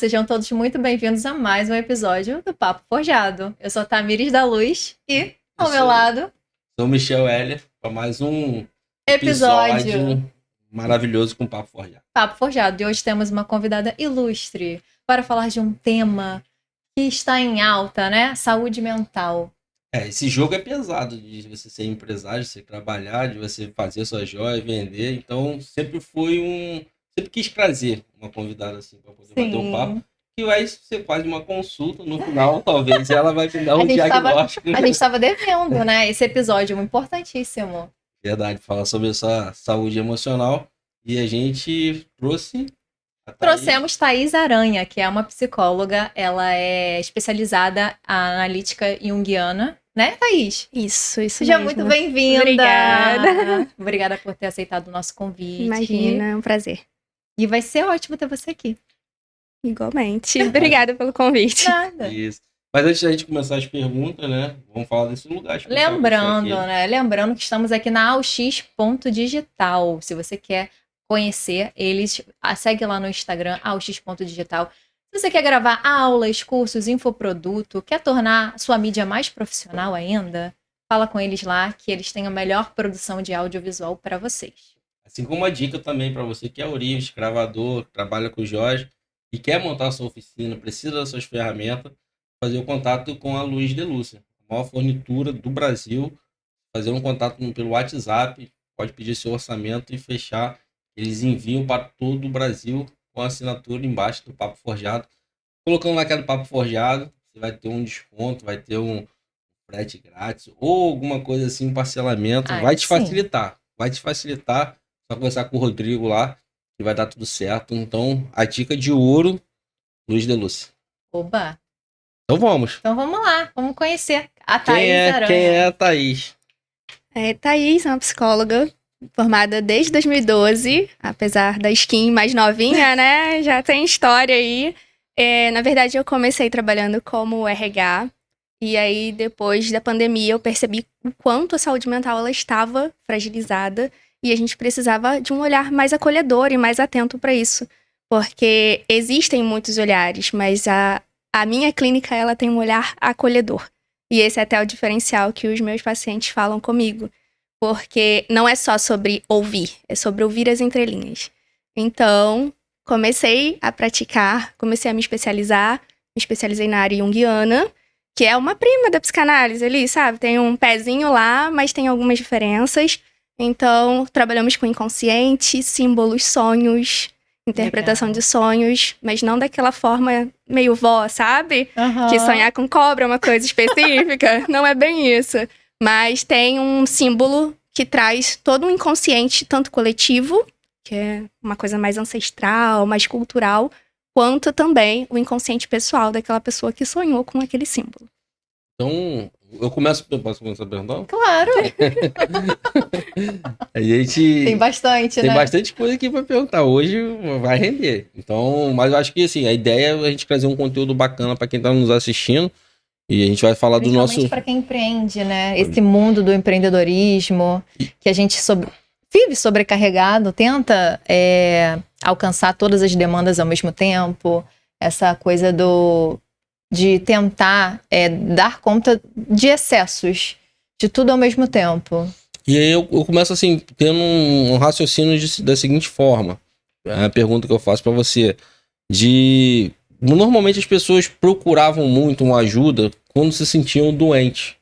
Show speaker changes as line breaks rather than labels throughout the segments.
sejam todos muito bem-vindos a mais um episódio do Papo Forjado. Eu sou a Tamires da Luz e, ao meu lado...
Sou o Michel Heller, para mais um
episódio
maravilhoso com Papo Forjado.
Papo Forjado. E hoje temos uma convidada ilustre para falar de um tema que está em alta, né? Saúde mental.
Esse jogo é pesado de você ser empresário, de você trabalhar, de você fazer sua joia, vender. Então, sempre quis trazer uma convidada assim para poder bater um papo. Que vai ser quase uma consulta no final, talvez ela vai me dar um diagnóstico.
A gente estava devendo, né? Esse episódio importantíssimo.
Verdade, falar sobre essa saúde emocional. E a gente
Trouxemos Thaís Aranha, que é uma psicóloga. Ela é especializada em analítica junguiana. Né, Thaís?
Isso
Seja
mesmo.
muito bem-vinda.
Obrigada.
Obrigada por ter aceitado o nosso convite.
Imagina, é um prazer.
E vai ser ótimo ter você aqui.
Igualmente. Obrigada pelo convite.
Nada.
Isso. Mas antes da gente começar as perguntas, né? Vamos falar desse lugar.
Lembrando que estamos aqui na AUX.digital. Se você quer conhecer eles, segue lá no Instagram, AUX.digital. Se você quer gravar aulas, cursos, infoproduto, quer tornar sua mídia mais profissional ainda, fala com eles lá, que eles têm a melhor produção de audiovisual para vocês.
Assim como uma dica também para você que é orives, gravador, trabalha com o Jorge e quer montar a sua oficina, precisa das suas ferramentas, fazer o contato com a Luz de Lúcia, a maior fornitura do Brasil. Fazer um contato pelo WhatsApp, pode pedir seu orçamento e fechar. Eles enviam para todo o Brasil com a assinatura embaixo do Papo Forjado. Colocando lá aquele Papo Forjado, você vai ter um desconto, vai ter um frete grátis ou alguma coisa assim, um parcelamento. Vai te facilitar. Só conversar com o Rodrigo lá e vai dar tudo certo. Então, a dica de ouro, Luz de Lúcia.
Oba!
Então vamos.
Então vamos lá, vamos conhecer a Thaís Aranha.
Quem é a Thaís?
Thaís é uma psicóloga formada desde 2012, apesar da skin mais novinha, né? Já tem história aí. Na verdade, eu comecei trabalhando como RH. E aí, depois da pandemia, eu percebi o quanto a saúde mental ela estava fragilizada. E a gente precisava de um olhar mais acolhedor e mais atento para isso. Porque existem muitos olhares, mas a minha clínica ela tem um olhar acolhedor. E esse é até o diferencial que os meus pacientes falam comigo. Porque não é só sobre ouvir, é sobre ouvir as entrelinhas. Então, comecei a praticar, comecei a me especializei na área junguiana, que é uma prima da psicanálise ali, sabe? Tem um pezinho lá, mas tem algumas diferenças. Então, trabalhamos com inconsciente, símbolos, sonhos, interpretação de sonhos, mas não daquela forma meio vó, sabe?
Uhum.
Que sonhar com cobra é uma coisa específica. Não é bem isso. Mas tem um símbolo que traz todo um inconsciente, tanto coletivo, que é uma coisa mais ancestral, mais cultural, quanto também o inconsciente pessoal daquela pessoa que sonhou com aquele símbolo.
Então, posso começar perguntando?
Claro!
A gente
tem bastante
coisa aqui para perguntar. Hoje vai render. Então, mas eu acho que assim, a ideia é a gente trazer um conteúdo bacana para quem está nos assistindo. E a gente vai falar do nosso...
para quem empreende, né? Esse mundo do empreendedorismo, que a gente vive sobrecarregado, tenta alcançar todas as demandas ao mesmo tempo. Essa coisa de tentar dar conta de excessos, de tudo ao mesmo tempo.
E aí eu começo assim, tendo um raciocínio da seguinte forma. A pergunta que eu faço para você, normalmente as pessoas procuravam muito uma ajuda quando se sentiam doentes.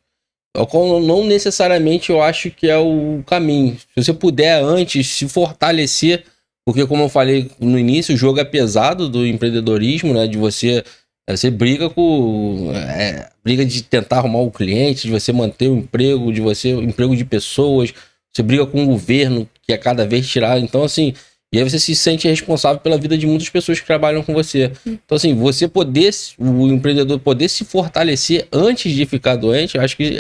Não necessariamente eu acho que é o caminho. Se você puder antes se fortalecer, porque como eu falei no início, o jogo é pesado do empreendedorismo, né? De você briga briga de tentar arrumar o cliente, de você manter o emprego, emprego de pessoas, você briga com o governo, que é cada vez tirar. Então, assim, e aí você se sente responsável pela vida de muitas pessoas que trabalham com você. Então, assim, o empreendedor poder se fortalecer antes de ficar doente, eu acho que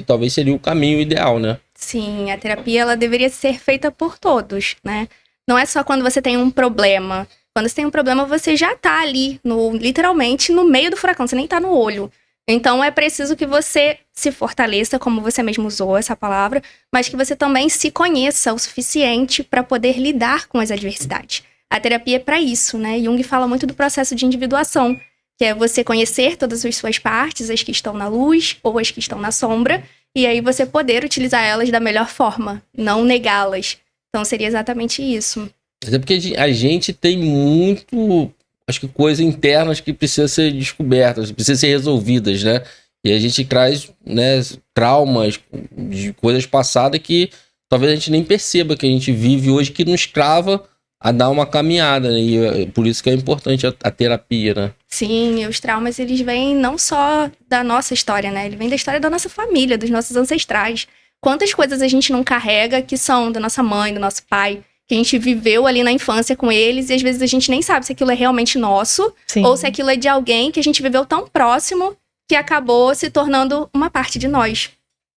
talvez seria o caminho ideal, né?
Sim, a terapia ela deveria ser feita por todos, né? Não é só quando você tem um problema. Quando você tem um problema, você já tá ali, literalmente, no meio do furacão, você nem tá no olho. Então, é preciso que você se fortaleça, como você mesmo usou essa palavra, mas que você também se conheça o suficiente para poder lidar com as adversidades. A terapia é para isso, né? Jung fala muito do processo de individuação, que é você conhecer todas as suas partes, as que estão na luz ou as que estão na sombra, e aí você poder utilizar elas da melhor forma, não negá-las. Então seria exatamente isso.
Até porque a gente tem muito, acho que coisas internas que precisam ser descobertas, precisam ser resolvidas, né? E a gente traz, né, traumas de coisas passadas que talvez a gente nem perceba que a gente vive hoje, que nos trava a dar uma caminhada, né? E por isso que é importante a terapia, né?
Sim, e os traumas, eles vêm não só da nossa história, né? Ele vem da história da nossa família, dos nossos ancestrais. Quantas coisas a gente não carrega que são da nossa mãe, do nosso pai, que a gente viveu ali na infância com eles, e às vezes a gente nem sabe se aquilo é realmente nosso,
Sim.
ou se aquilo é de alguém que a gente viveu tão próximo que acabou se tornando uma parte de nós.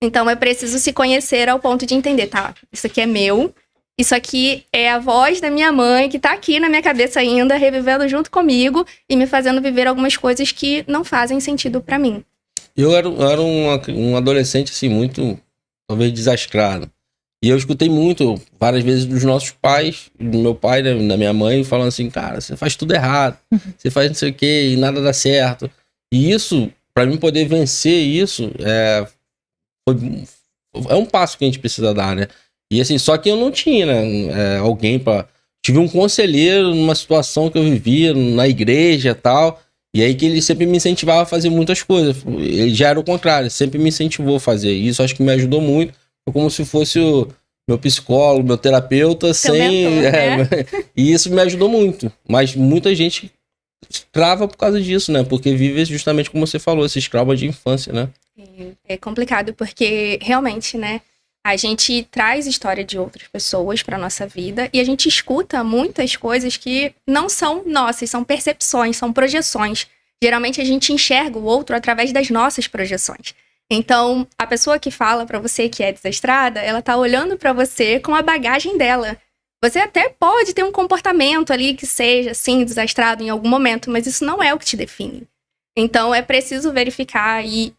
Então é preciso se conhecer ao ponto de entender, tá, isso aqui é meu, isso aqui é a voz da minha mãe que tá aqui na minha cabeça ainda, revivendo junto comigo e me fazendo viver algumas coisas que não fazem sentido pra mim.
Eu era um adolescente, assim, muito, talvez, desastrado. E eu escutei muito, várias vezes, dos nossos pais, do meu pai, né, da minha mãe, falando assim, cara, você faz tudo errado, você faz não sei o quê e nada dá certo. E isso, pra mim poder vencer isso, é um passo que a gente precisa dar, né? E assim, só que eu não tinha, né, alguém pra... Tive um conselheiro numa situação que eu vivia, na igreja e tal, e aí que ele sempre me incentivava a fazer muitas coisas. Ele já era o contrário, sempre me incentivou a fazer. E isso acho que me ajudou muito. Foi como se fosse o meu psicólogo, meu terapeuta, E isso me ajudou muito. Mas muita gente trava por causa disso, né? Porque vive justamente como você falou, esses traumas de infância, né?
É complicado porque realmente, né? A gente traz história de outras pessoas para nossa vida e a gente escuta muitas coisas que não são nossas, são percepções, são projeções. Geralmente a gente enxerga o outro através das nossas projeções. Então, a pessoa que fala para você que é desastrada, ela tá olhando para você com a bagagem dela. Você até pode ter um comportamento ali que seja, assim, desastrado em algum momento, mas isso não é o que te define. Então, é preciso verificar e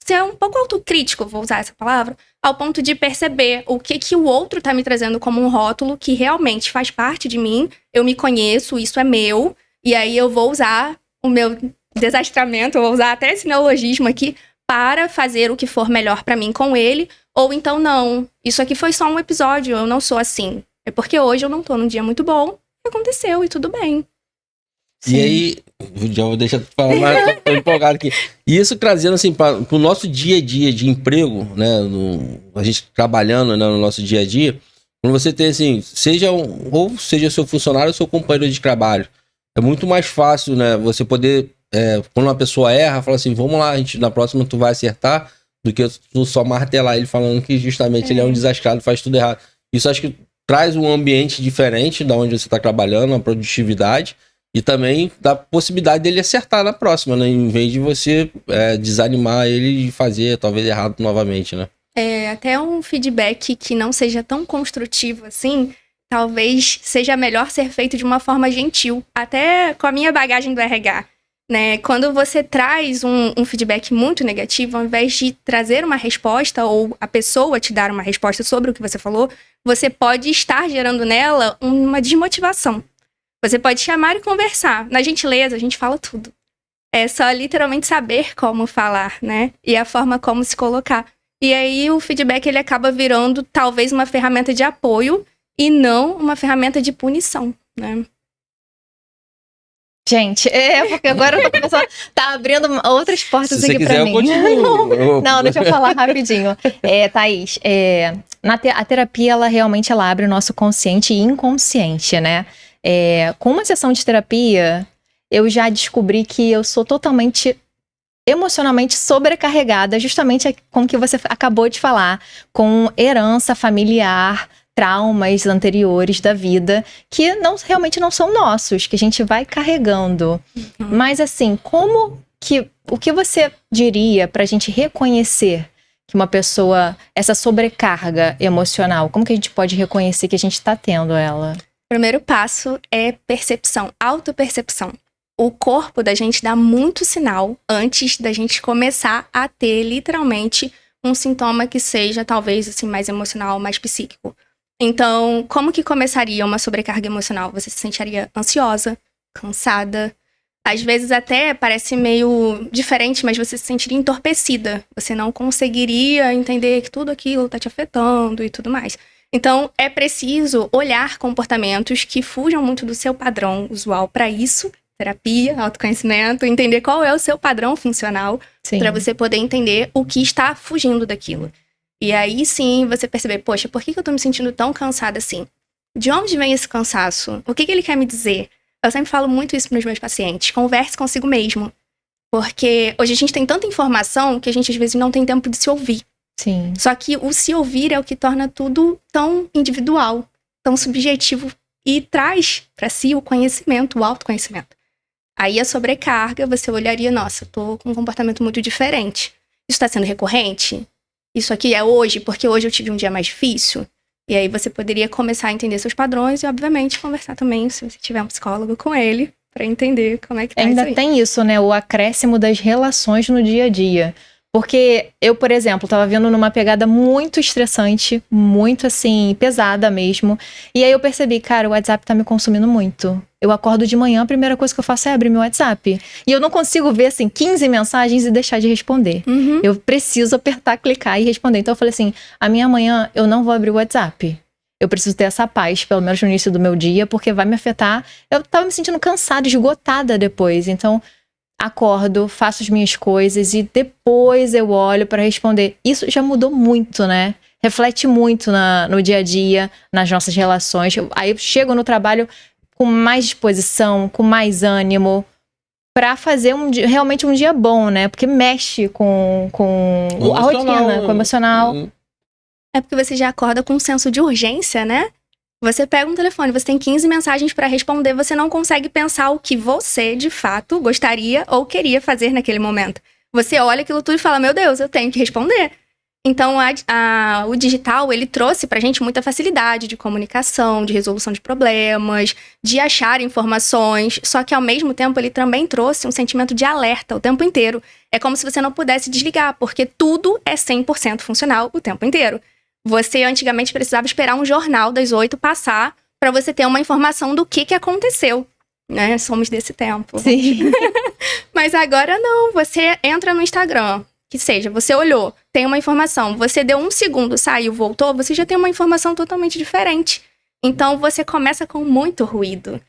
ser um pouco autocrítico, vou usar essa palavra, ao ponto de perceber o que o outro tá me trazendo como um rótulo que realmente faz parte de mim, eu me conheço, isso é meu, e aí eu vou usar o meu desastramento, eu vou usar até esse neologismo aqui, para fazer o que for melhor pra mim com ele, ou então não, isso aqui foi só um episódio, eu não sou assim. É porque hoje eu não tô num dia muito bom, aconteceu e tudo bem.
Sim. E aí, já vou deixar tu falar, mas tô empolgado aqui. E isso trazendo assim para o nosso dia a dia de emprego, né? A gente trabalhando, né, no nosso dia a dia, quando você tem assim, seja seu funcionário ou seu companheiro de trabalho, é muito mais fácil, né? Você poder, quando uma pessoa erra, fala assim, vamos lá, na próxima tu vai acertar, do que tu só martelar ele falando que justamente ele é um desastrado, faz tudo errado. Isso acho que traz um ambiente diferente da onde você está trabalhando, uma produtividade. E também dá a possibilidade dele acertar na próxima, né? Em vez de você desanimar ele e fazer talvez errado novamente, né?
Até um feedback que não seja tão construtivo assim, talvez seja melhor ser feito de uma forma gentil. Até com a minha bagagem do RH, né? Quando você traz um feedback muito negativo, ao invés de trazer uma resposta ou a pessoa te dar uma resposta sobre o que você falou, você pode estar gerando nela uma desmotivação. Você pode chamar e conversar. Na gentileza, a gente fala tudo. É só literalmente saber como falar, né? E a forma como se colocar. E aí o feedback ele acaba virando talvez uma ferramenta de apoio e não uma ferramenta de punição, né?
Gente, porque agora eu tô começando, tá abrindo outras portas
Se
aqui
você
pra
quiser,
mim.
eu continuo.
Não, deixa eu falar rapidinho. Thaís, a terapia, ela realmente ela abre o nosso consciente e inconsciente, né? Com uma sessão de terapia, eu já descobri que eu sou totalmente emocionalmente sobrecarregada, justamente com o que você acabou de falar, com herança familiar, traumas anteriores da vida, que realmente não são nossos, que a gente vai carregando. Mas assim, o que você diria pra gente reconhecer que uma pessoa, essa sobrecarga emocional, como que a gente pode reconhecer que a gente tá tendo ela?
O primeiro passo é percepção, autopercepção. O corpo da gente dá muito sinal antes da gente começar a ter, literalmente, um sintoma que seja, talvez, assim, mais emocional, mais psíquico. Então, como que começaria uma sobrecarga emocional? Você se sentiria ansiosa, cansada. Às vezes até parece meio diferente, mas você se sentiria entorpecida. Você não conseguiria entender que tudo aquilo tá te afetando e tudo mais. Então, é preciso olhar comportamentos que fujam muito do seu padrão usual para isso. Terapia, autoconhecimento, entender qual é o seu padrão funcional para você poder entender o que está fugindo daquilo. E aí sim você perceber, poxa, por que eu tô me sentindo tão cansada assim? De onde vem esse cansaço? O que ele quer me dizer? Eu sempre falo muito isso para os meus pacientes. Converse consigo mesmo. Porque hoje a gente tem tanta informação que a gente às vezes não tem tempo de se ouvir.
Sim.
Só que o se ouvir é o que torna tudo tão individual, tão subjetivo e traz para si o conhecimento, o autoconhecimento. Aí a sobrecarga, você olharia, nossa, tô com um comportamento muito diferente. Isso está sendo recorrente? Isso aqui é hoje, porque hoje eu tive um dia mais difícil? E aí você poderia começar a entender seus padrões e, obviamente, conversar também, se você tiver um psicólogo, com ele, para entender como é que tá
Ainda
isso aí.
tem isso, né? O acréscimo das relações no dia a dia. Porque eu, por exemplo, tava vendo numa pegada muito estressante, muito assim, pesada mesmo. E aí eu percebi, cara, o WhatsApp tá me consumindo muito. Eu acordo de manhã, a primeira coisa que eu faço é abrir meu WhatsApp. E eu não consigo ver, assim, 15 mensagens e deixar de responder.
Uhum.
Eu preciso apertar, clicar e responder. Então eu falei assim, a minha manhã eu não vou abrir o WhatsApp. Eu preciso ter essa paz, pelo menos no início do meu dia, porque vai me afetar. Eu tava me sentindo cansada, esgotada depois. Então, acordo, faço as minhas coisas e depois eu olho para responder. Isso já mudou muito, né? Reflete muito no dia a dia, nas nossas relações. Aí eu chego no trabalho com mais disposição, com mais ânimo, para fazer realmente um dia bom, né? Porque mexe com a rotina, com o emocional.
É porque você já acorda com um senso de urgência, né? Você pega um telefone, você tem 15 mensagens para responder, você não consegue pensar o que você, de fato, gostaria ou queria fazer naquele momento. Você olha aquilo tudo e fala, meu Deus, eu tenho que responder. Então, o digital, ele trouxe pra gente muita facilidade de comunicação, de resolução de problemas, de achar informações, só que ao mesmo tempo ele também trouxe um sentimento de alerta o tempo inteiro. É como se você não pudesse desligar, porque tudo é 100% funcional o tempo inteiro. Você antigamente precisava esperar um jornal das 8 passar para você ter uma informação do que aconteceu, né? Somos desse tempo.
Sim.
Mas agora não, você entra no Instagram, que seja, você olhou, tem uma informação, você deu 1 segundo, saiu, voltou, você já tem uma informação totalmente diferente. Então você começa com muito ruído.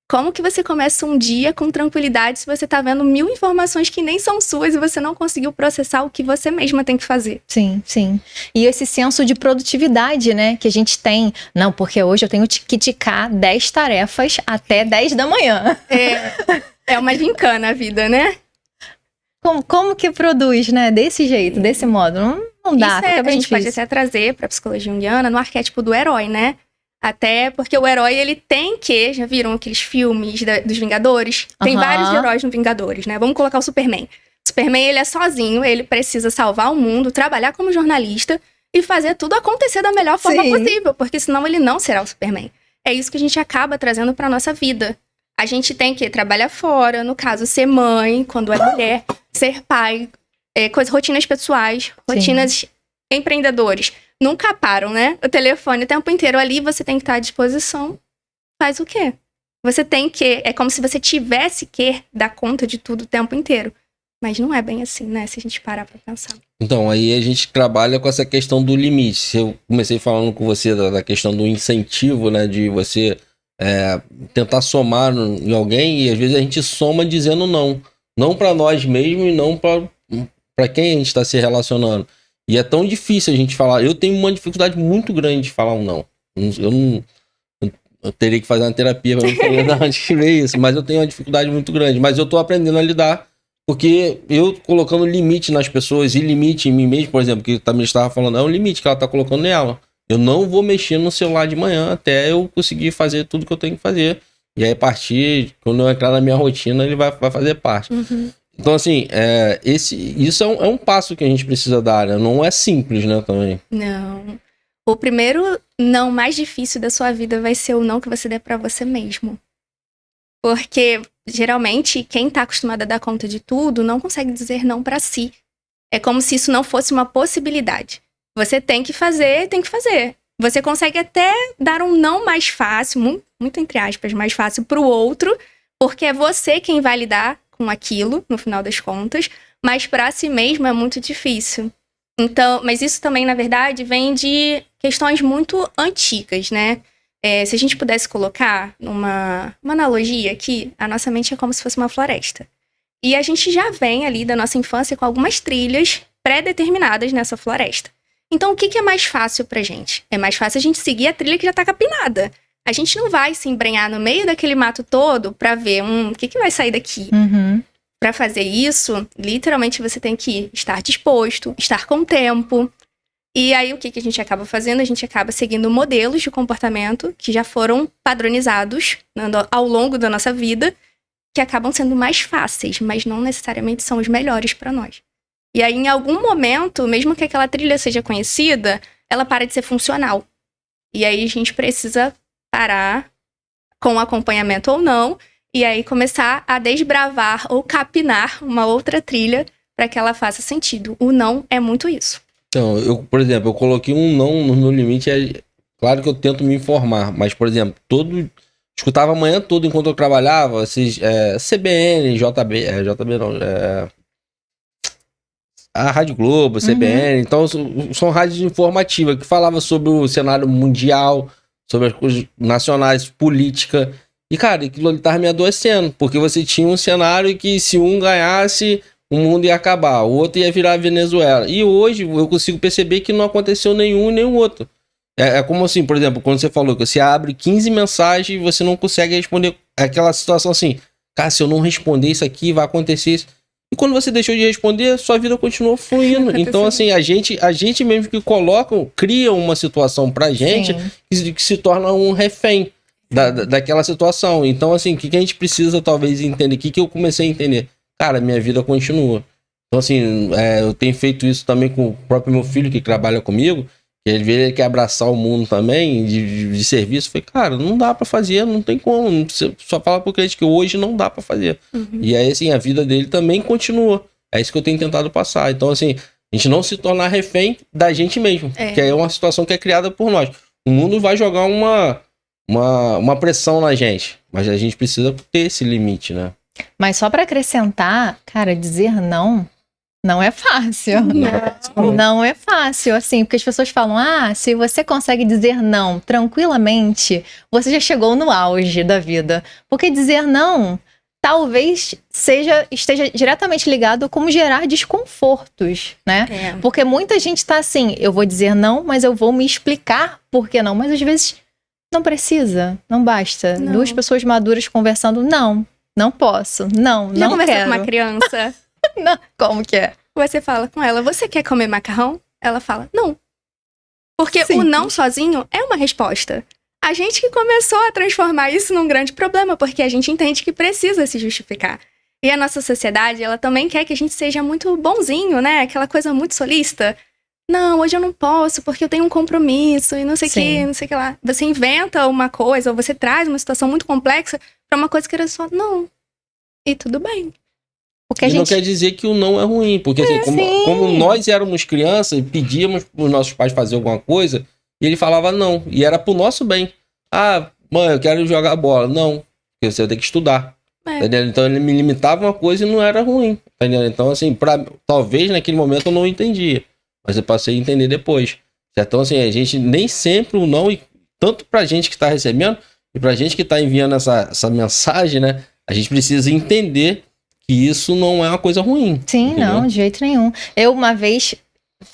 Como que você começa um dia com tranquilidade se você tá vendo 1000 informações que nem são suas e você não conseguiu processar o que você mesma tem que fazer?
Sim, sim. E esse senso de produtividade, né, que a gente tem. Não, porque hoje eu tenho que ticar 10 tarefas até 10 da manhã.
É uma gincana a vida, né?
Como que produz, né, desse jeito, desse modo? Não dá,
Isso
fica
a
bem
gente pode
difícil.
até trazer pra psicologia junguiana no arquétipo do herói, né? Até porque o herói, ele tem que... Já viram aqueles filmes dos Vingadores? Tem
Aham.
vários heróis no Vingadores, né? Vamos colocar o Superman. O Superman, ele é sozinho, ele precisa salvar o mundo, trabalhar como jornalista e fazer tudo acontecer da melhor forma
Sim.
possível, porque senão ele não será o Superman. É isso que a gente acaba trazendo pra nossa vida. A gente tem que trabalhar fora, no caso, ser mãe, quando é mulher, ser pai, rotinas pessoais, rotinas empreendedores. Nunca param, né? O telefone o tempo inteiro ali, você tem que estar à disposição. Faz o quê? Você tem que... É como se você tivesse que dar conta de tudo o tempo inteiro. Mas não é bem assim, né? Se a gente parar pra pensar.
Então, aí a gente trabalha com essa questão do limite. Eu comecei falando com você da questão do incentivo, né? De você tentar somar em alguém e às vezes a gente soma dizendo não. Não para nós mesmos e não para quem a gente está se relacionando. E é tão difícil a gente falar. Eu tenho uma dificuldade muito grande de falar um não. Eu teria que fazer uma terapia para me entender de onde que veio isso. Mas eu tenho uma dificuldade muito grande. Mas eu tô aprendendo a lidar. Porque eu colocando limite nas pessoas e limite em mim mesmo, por exemplo, que também estava falando, é um limite que ela tá colocando nela. Eu não vou mexer no celular de manhã até eu conseguir fazer tudo que eu tenho que fazer. E aí, a partir, quando eu entrar na minha rotina, ele vai fazer parte.
Uhum.
Então, assim, isso é um passo que a gente precisa dar, né? Não é simples, né, também.
Não. O primeiro não mais difícil da sua vida vai ser o não que você der pra você mesmo. Porque, geralmente, quem tá acostumado a dar conta de tudo não consegue dizer não pra si. É como se isso não fosse uma possibilidade. Você tem que fazer, Você consegue até dar um não mais fácil, muito entre aspas, mais fácil pro outro, porque é você quem vai lidar com aquilo, no final das contas, mas para si mesmo é muito difícil. Então, mas isso também, na verdade, vem de questões muito antigas, né? Se a gente pudesse colocar uma analogia aqui, a nossa mente é como se fosse uma floresta. E a gente já vem ali da nossa infância com algumas trilhas pré-determinadas nessa floresta. Então, o que é mais fácil pra gente? É mais fácil a gente seguir a trilha que já tá capinada. A gente não vai se embrenhar no meio daquele mato todo pra ver o que vai sair daqui.
Uhum.
Pra fazer isso, literalmente você tem que estar disposto, estar com tempo. E aí, o que a gente acaba fazendo? A gente acaba seguindo modelos de comportamento que já foram padronizados ao longo da nossa vida, que acabam sendo mais fáceis, mas não necessariamente são os melhores pra nós. E aí, em algum momento, mesmo que aquela trilha seja conhecida, ela para de ser funcional. E aí, a gente precisa parar com acompanhamento ou não, e aí começar a desbravar ou capinar uma outra trilha para que ela faça sentido. O não é muito isso.
Então, por exemplo, eu coloquei um não no meu limite. Claro que eu tento me informar, mas, por exemplo, escutava a manhã toda enquanto eu trabalhava, CBN, JB não, a Rádio Globo, CBN, então são rádios informativas que falavam sobre o cenário mundial, sobre as coisas nacionais, política. E, cara, aquilo ali tava me adoecendo, porque você tinha um cenário que se um ganhasse, o mundo ia acabar, o outro ia virar Venezuela. E hoje eu consigo perceber que não aconteceu nenhum nem o outro. É como assim, por exemplo, quando você falou que você abre 15 mensagens e você não consegue responder aquela situação assim, cara, se eu não responder isso aqui, vai acontecer isso. E quando você deixou de responder, sua vida continuou fluindo. Então, assim, a gente mesmo que cria uma situação pra gente que se torna um refém daquela situação. Então, assim, o que a gente precisa talvez entender? O que eu comecei a entender? Cara, minha vida continua. Então, assim, eu tenho feito isso também com o próprio meu filho que trabalha comigo, que ele quer abraçar o mundo também, de serviço. Eu falei, cara, não dá pra fazer, não tem como. Você só fala pro cliente que hoje não dá pra fazer. E aí, assim, a vida dele também continua. É isso que eu tenho tentado passar. Então, assim, a gente não se tornar refém da gente mesmo. Que é uma situação que é criada por nós. O mundo vai jogar uma pressão na gente, mas a gente precisa ter esse limite, né?
Mas só pra acrescentar, cara, dizer não é fácil. Não é fácil, assim, porque as pessoas falam, se você consegue dizer não tranquilamente, você já chegou no auge da vida. Porque dizer não, talvez esteja diretamente ligado com gerar desconfortos, né? Porque muita gente tá assim, eu vou dizer não, mas eu vou me explicar por que não. Mas às vezes não precisa, não basta.
Não.
Duas pessoas maduras conversando, não posso, não
Já
quero.
conversou com uma criança?
Não, como que é?
Você fala com ela, você quer comer macarrão? Ela fala, não. Porque
Sim.
o não sozinho é uma resposta. A gente que começou a transformar isso num grande problema, porque a gente entende que precisa se justificar. E a nossa sociedade, ela também quer que a gente seja muito bonzinho, né? Aquela coisa muito solista. Não, hoje eu não posso, porque eu tenho um compromisso e não sei o que, não sei o que lá. Você inventa uma coisa, ou você traz uma situação muito complexa pra uma coisa que era só, não. E tudo bem.
Porque
Não quer dizer que o não é ruim, porque assim, como nós éramos crianças e pedíamos para os nossos pais fazer alguma coisa, e ele falava não, e era pro nosso bem. Mãe, eu quero jogar bola. Não, porque você vai ter que estudar. Tá entendendo? Então ele me limitava uma coisa e não era ruim. Tá entendendo? Então, assim, talvez naquele momento eu não entendia, mas eu passei a entender depois. Certo? Então, assim, a gente nem sempre o não, e tanto pra gente que tá recebendo, e pra gente que tá enviando essa mensagem, né? A gente precisa entender que isso não é uma coisa ruim.
Sim,
entendeu?
não, de jeito nenhum. Eu, uma vez,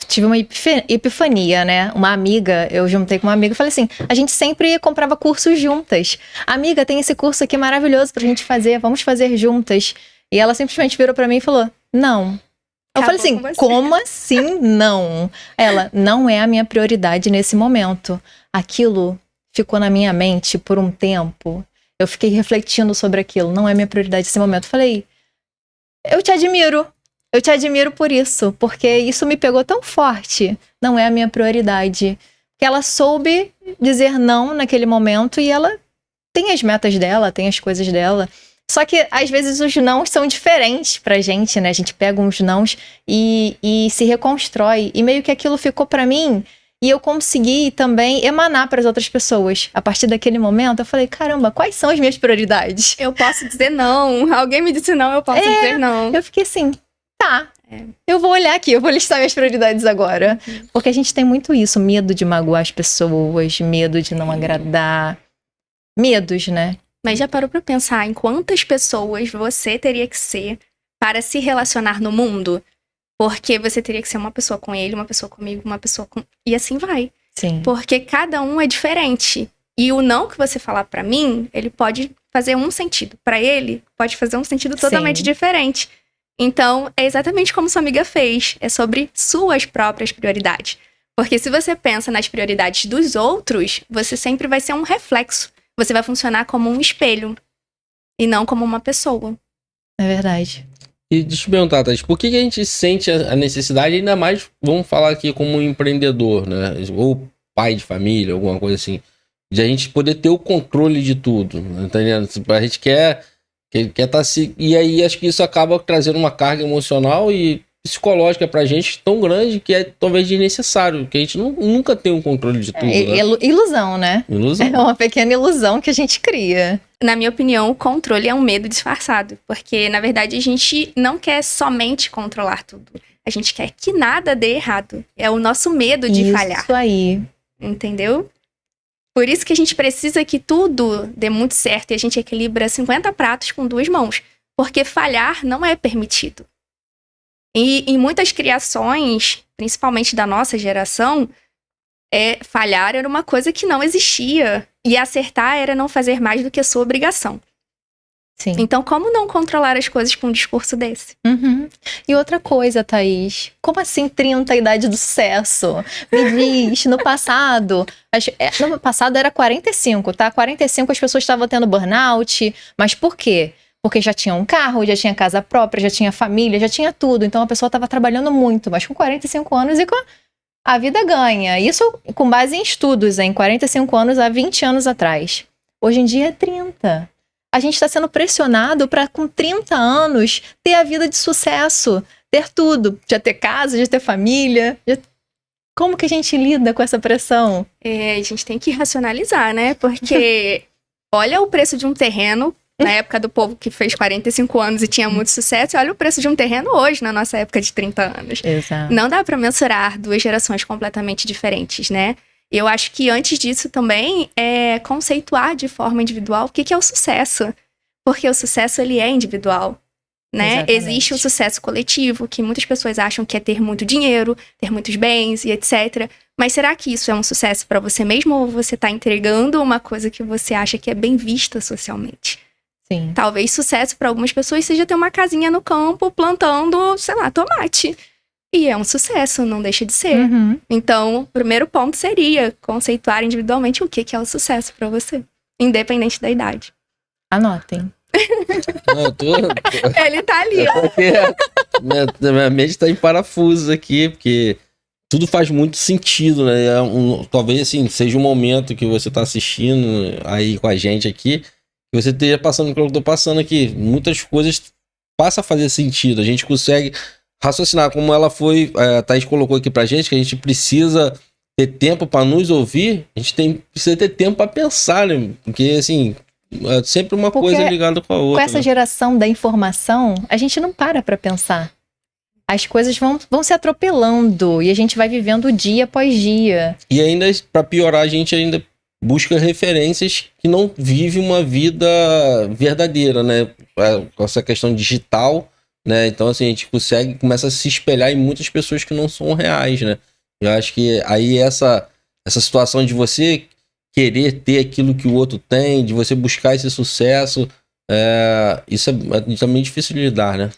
tive uma epifania, né? Uma amiga, eu juntei com uma amiga e falei assim, a gente sempre comprava cursos juntas. Amiga, tem esse curso aqui maravilhoso pra gente fazer, vamos fazer juntas. E ela simplesmente virou pra mim e falou, não. Eu falei assim, como assim não? Ela, não é a minha prioridade nesse momento. Aquilo ficou na minha mente por um tempo. Eu fiquei refletindo sobre aquilo, não é minha prioridade nesse momento. Eu falei, eu te admiro por isso, porque isso me pegou tão forte. Não é a minha prioridade. Que ela soube dizer não naquele momento e ela tem as metas dela, tem as coisas dela. Só que, às vezes, os nãos são diferentes pra gente, né? A gente pega uns nãos e se reconstrói. E meio que aquilo ficou pra mim E eu consegui também emanar para as outras pessoas. A partir daquele momento, eu falei, caramba, quais são as minhas prioridades?
Eu posso dizer não. Alguém me disse não, eu posso dizer não.
Eu fiquei assim, tá. Eu vou olhar aqui, eu vou listar minhas prioridades agora. Porque a gente tem muito isso, medo de magoar as pessoas, medo de não agradar. Medos, né?
Mas já parou pra pensar em quantas pessoas você teria que ser para se relacionar no mundo? Porque você teria que ser uma pessoa com ele, uma pessoa comigo, uma pessoa com... E assim vai.
Sim.
Porque cada um é diferente. E o não que você falar pra mim, ele pode fazer um sentido. Pra ele, pode fazer um sentido totalmente diferente. Então, é exatamente como sua amiga fez. É sobre suas próprias prioridades. Porque se você pensa nas prioridades dos outros, você sempre vai ser um reflexo. Você vai funcionar como um espelho. E não como uma pessoa.
É verdade.
E deixa eu te perguntar, Thaís, por que a gente sente a necessidade, ainda mais, vamos falar aqui como um empreendedor, né? Ou pai de família, alguma coisa assim, de a gente poder ter o controle de tudo, tá entendendo? A gente quer estar se... E aí acho que isso acaba trazendo uma carga emocional e psicológica pra gente tão grande que é talvez desnecessário, que a gente nunca tem um controle de tudo. Né?
Ilusão, né?
Ilusão.
É uma pequena ilusão que a gente cria.
Na minha opinião, o controle é um medo disfarçado. Porque, na verdade, a gente não quer somente controlar tudo. A gente quer que nada dê errado. É o nosso medo de falhar.
Isso aí.
Entendeu? Por isso que a gente precisa que tudo dê muito certo e a gente equilibra 50 pratos com 2 mãos. Porque falhar não é permitido. E em muitas criações, principalmente da nossa geração, falhar era uma coisa que não existia. E acertar era não fazer mais do que a sua obrigação.
Sim.
Então, como não controlar as coisas com um discurso desse?
Uhum. E outra coisa, Thaís, como assim 30 a idade do sucesso? Me diz, no passado era 45, tá? 45 as pessoas estavam tendo burnout, mas por quê? Porque já tinha um carro, já tinha casa própria, já tinha família, já tinha tudo. Então a pessoa estava trabalhando muito, mas com 45 anos e a vida ganha. Isso com base em estudos, em 45 anos há 20 anos atrás. Hoje em dia é 30. A gente está sendo pressionado para, com 30 anos, ter a vida de sucesso, ter tudo. Já ter casa, já ter família. Como que a gente lida com essa pressão?
A gente tem que racionalizar, né? Porque olha o preço de um terreno na época do povo que fez 45 anos e tinha muito sucesso, e olha o preço de um terreno hoje, na nossa época de 30 anos.
Exato.
Não dá pra mensurar 2 gerações completamente diferentes, né? Eu acho que antes disso também é conceituar de forma individual o que é o sucesso. Porque o sucesso, ele é individual, né?
Exatamente.
Existe o sucesso coletivo, que muitas pessoas acham que é ter muito dinheiro, ter muitos bens e etc. Mas será que isso é um sucesso pra você mesmo, ou você tá entregando uma coisa que você acha que é bem vista socialmente?
Sim.
Talvez sucesso para algumas pessoas seja ter uma casinha no campo plantando, sei lá, tomate. E é um sucesso, não deixa de ser.
Uhum.
Então, o primeiro ponto seria conceituar individualmente o que é o sucesso para você, independente da idade.
Anotem.
Não,
Ele tá ali, ó.
porque minha mente tá em parafusos aqui, porque tudo faz muito sentido, né? Talvez assim, seja um momento que você tá assistindo aí com a gente aqui, que você esteja passando pelo que eu tô passando aqui. Muitas coisas passam a fazer sentido. A gente consegue raciocinar, como ela foi, a Thaís colocou aqui pra gente, que a gente precisa ter tempo para nos ouvir, a gente precisa ter tempo para pensar, né? Porque assim, é sempre uma coisa ligada com a outra.
Com essa geração da informação, a gente não para pensar. As coisas vão se atropelando e a gente vai vivendo dia após dia.
E ainda, para piorar, a gente ainda busca referências que não vive uma vida verdadeira, né? Com essa questão digital, né? Então, assim, a gente começa a se espelhar em muitas pessoas que não são reais, né? Eu acho que aí essa situação de você querer ter aquilo que o outro tem, de você buscar esse sucesso, isso é também difícil de lidar, né?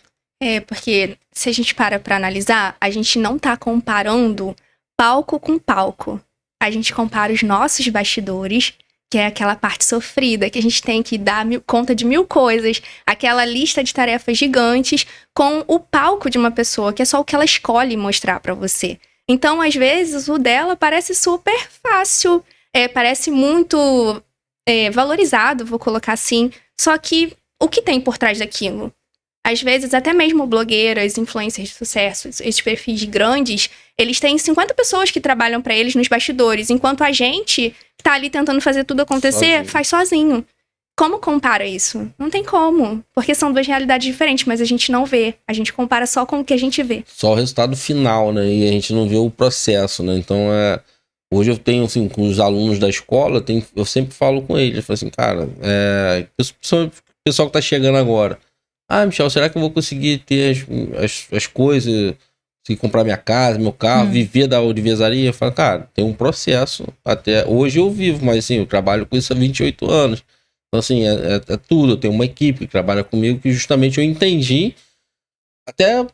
Porque se a gente para pra analisar, a gente não tá comparando palco com palco. A gente compara os nossos bastidores, que é aquela parte sofrida, que a gente tem que dar conta de 1000 coisas, aquela lista de tarefas gigantes, com o palco de uma pessoa, que é só o que ela escolhe mostrar pra você. Então, às vezes, o dela parece super fácil, parece muito valorizado, vou colocar assim, só que o que tem por trás daquilo? Às vezes, até mesmo blogueiras, influencers de sucesso, esses perfis grandes, eles têm 50 pessoas que trabalham pra eles nos bastidores, enquanto a gente que tá ali tentando fazer tudo acontecer,
Sozinho.
faz sozinho. Como compara isso? Não tem como, porque são duas realidades diferentes, mas a gente não vê. A gente compara só com o que a gente vê.
Só o resultado final, né? E a gente não vê o processo, né? Então, hoje eu tenho, assim, com os alunos da escola, eu sempre falo com eles, eu falo assim, cara, o pessoal que tá chegando agora, Michel, será que eu vou conseguir ter as coisas, conseguir comprar minha casa, meu carro, viver da aurivesaria? Eu falo, cara, tem um processo, até hoje eu vivo, mas assim, eu trabalho com isso há 28 anos. Então, assim, é tudo. Eu tenho uma equipe que trabalha comigo que justamente eu entendi. Até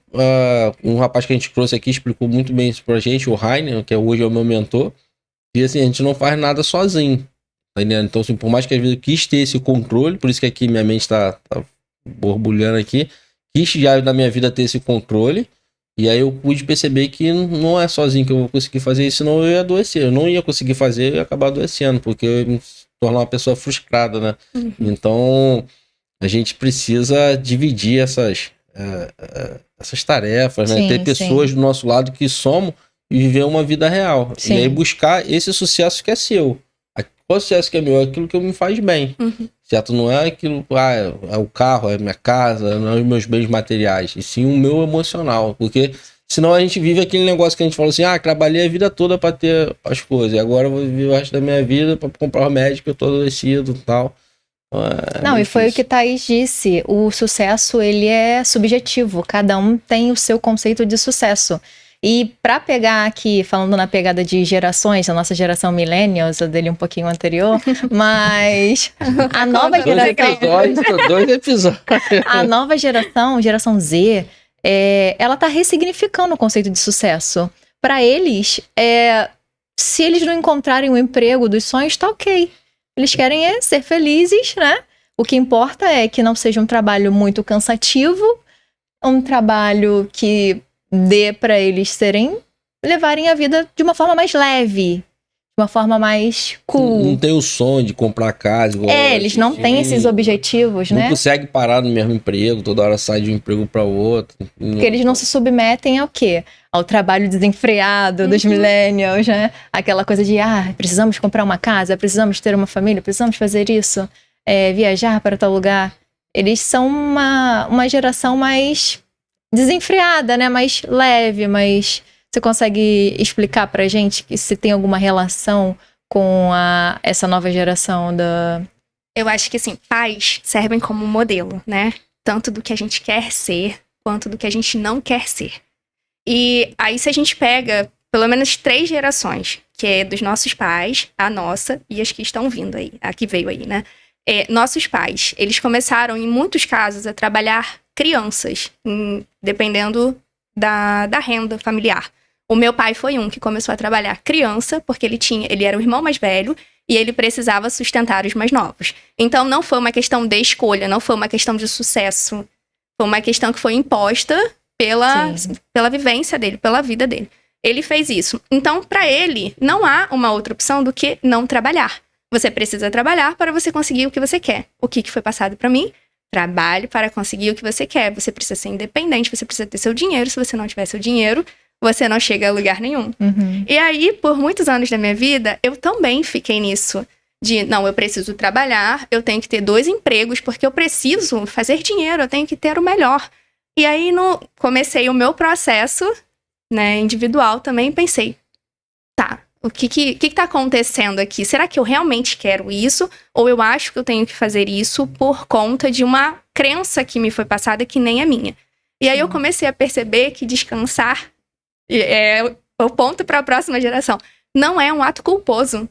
um rapaz que a gente trouxe aqui explicou muito bem isso pra gente, o Rainer, que hoje é o meu mentor. E assim, a gente não faz nada sozinho. Tá entendendo? Então, assim, por mais que às vezes eu quis ter esse controle, por isso que aqui minha mente tá borbulhando aqui, quis já na minha vida ter esse controle. E aí eu pude perceber que não é sozinho que eu vou conseguir fazer isso, senão eu ia adoecer. Eu não ia conseguir fazer, eu ia acabar adoecendo, porque eu ia me tornar uma pessoa frustrada, né? Então, a gente precisa dividir essas tarefas, né?
Sim,
Ter pessoas do nosso lado que somam e viver uma vida real.
Sim.
E aí buscar esse sucesso que é seu. Qual sucesso que é meu? É aquilo que me faz bem. Certo? Não é aquilo, é o carro, é a minha casa, não é os meus bens materiais, e sim o meu emocional. Porque senão a gente vive aquele negócio que a gente fala assim, trabalhei a vida toda pra ter as coisas, e agora eu vou viver o resto da minha vida pra comprar o médico, eu tô adoecido e tal.
Não, e foi o que Thaís disse, o sucesso, ele é subjetivo, cada um tem o seu conceito de sucesso. E pra pegar aqui, falando na pegada de gerações, a nossa geração millennials, a dele um pouquinho anterior, mas a nova geração...
Dois episódios.
A nova geração Z, ela tá ressignificando o conceito de sucesso. Pra eles, se eles não encontrarem o emprego dos sonhos, tá ok. Eles querem ser felizes, né? O que importa é que não seja um trabalho muito cansativo, um trabalho que dê pra eles levarem a vida de uma forma mais leve, de uma forma mais cool.
Não tem o sonho de comprar casa.
Eles não têm esses objetivos,
não
né?
consegue parar no mesmo emprego, toda hora sai de um emprego para outro.
Porque eles não se submetem ao quê? Ao trabalho desenfreado dos millennials, né? Aquela coisa de, precisamos comprar uma casa, precisamos ter uma família, precisamos fazer isso, viajar para tal lugar. Eles são uma geração mais desenfreada, né? Mais leve, mais... Você consegue explicar pra gente se tem alguma relação com essa nova geração da...
Eu acho que, assim, pais servem como modelo, né? Tanto do que a gente quer ser, quanto do que a gente não quer ser. E aí, se a gente pega pelo menos 3 gerações, que é dos nossos pais, a nossa e as que estão vindo aí, a que veio aí, né? Nossos pais, eles começaram, em muitos casos, a trabalhar crianças, dependendo da renda familiar. O meu pai foi um que começou a trabalhar criança, porque ele era o irmão mais velho e ele precisava sustentar os mais novos. Então, não foi uma questão de escolha, não foi uma questão de sucesso. Foi uma questão que foi imposta pela vivência dele, pela vida dele. Ele fez isso. Então, para ele, não há uma outra opção do que não trabalhar. Você precisa trabalhar para você conseguir o que você quer. O que foi passado para mim? Trabalhe para conseguir o que você quer. Você precisa ser independente, você precisa ter seu dinheiro. Se você não tiver seu dinheiro, você não chega a lugar nenhum. E aí, por muitos anos da minha vida, eu também fiquei nisso. Eu preciso trabalhar, eu tenho que ter 2 empregos, porque eu preciso fazer dinheiro, eu tenho que ter o melhor. E aí, comecei o meu processo, né, individual também, pensei, o que tá acontecendo aqui? Será que eu realmente quero isso? Ou eu acho que eu tenho que fazer isso por conta de uma crença que me foi passada que nem é minha? E aí eu comecei a perceber que descansar é o ponto para a próxima geração. Não é um ato culposo.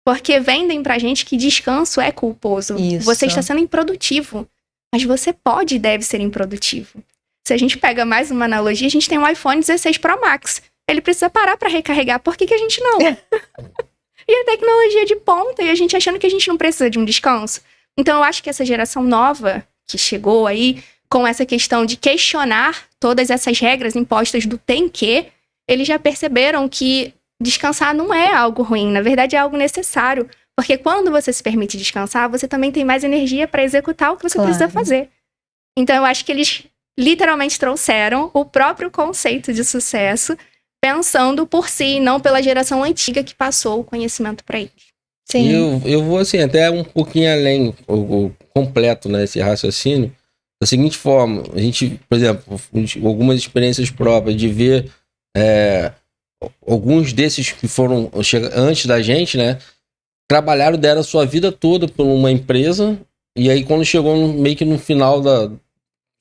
Porque vendem pra gente que descanso é culposo.
Isso.
Você está sendo improdutivo. Mas você pode e deve ser improdutivo. Se a gente pega mais uma analogia, a gente tem um iPhone 16 Pro Max. Ele precisa parar para recarregar. Por que a gente não? E a tecnologia de ponta, e a gente achando que a gente não precisa de um descanso. Então eu acho que essa geração nova que chegou aí, com essa questão de questionar todas essas regras impostas do tem que, eles já perceberam que descansar não é algo ruim, na verdade é algo necessário. Porque quando você se permite descansar, você também tem mais energia para executar o que você precisa fazer. Então, eu acho que eles literalmente trouxeram o próprio conceito de sucesso, pensando por si, não pela geração antiga que passou o conhecimento para eles.
Sim.
Eu vou assim, até um pouquinho além, o completo, né, esse raciocínio, da seguinte forma, a gente, por exemplo, algumas experiências próprias de ver alguns desses que foram antes da gente, né, trabalharam, deram a sua vida toda por uma empresa, e aí quando chegou meio que no final do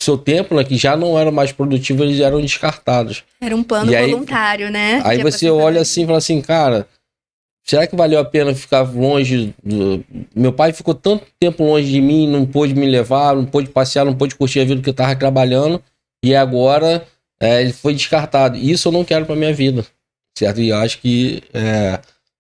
seu tempo, né, que já não era mais produtivo, eles eram descartados.
Era um plano
E aí,
voluntário, né?
Aí
de
você olha
aposentadoria.
assim e fala assim, cara, será que valeu a pena ficar longe? Meu pai ficou tanto tempo longe de mim, não pôde me levar, não pôde passear, não pôde curtir a vida que eu tava trabalhando, e agora ele foi descartado. Isso eu não quero pra minha vida, certo? E eu acho que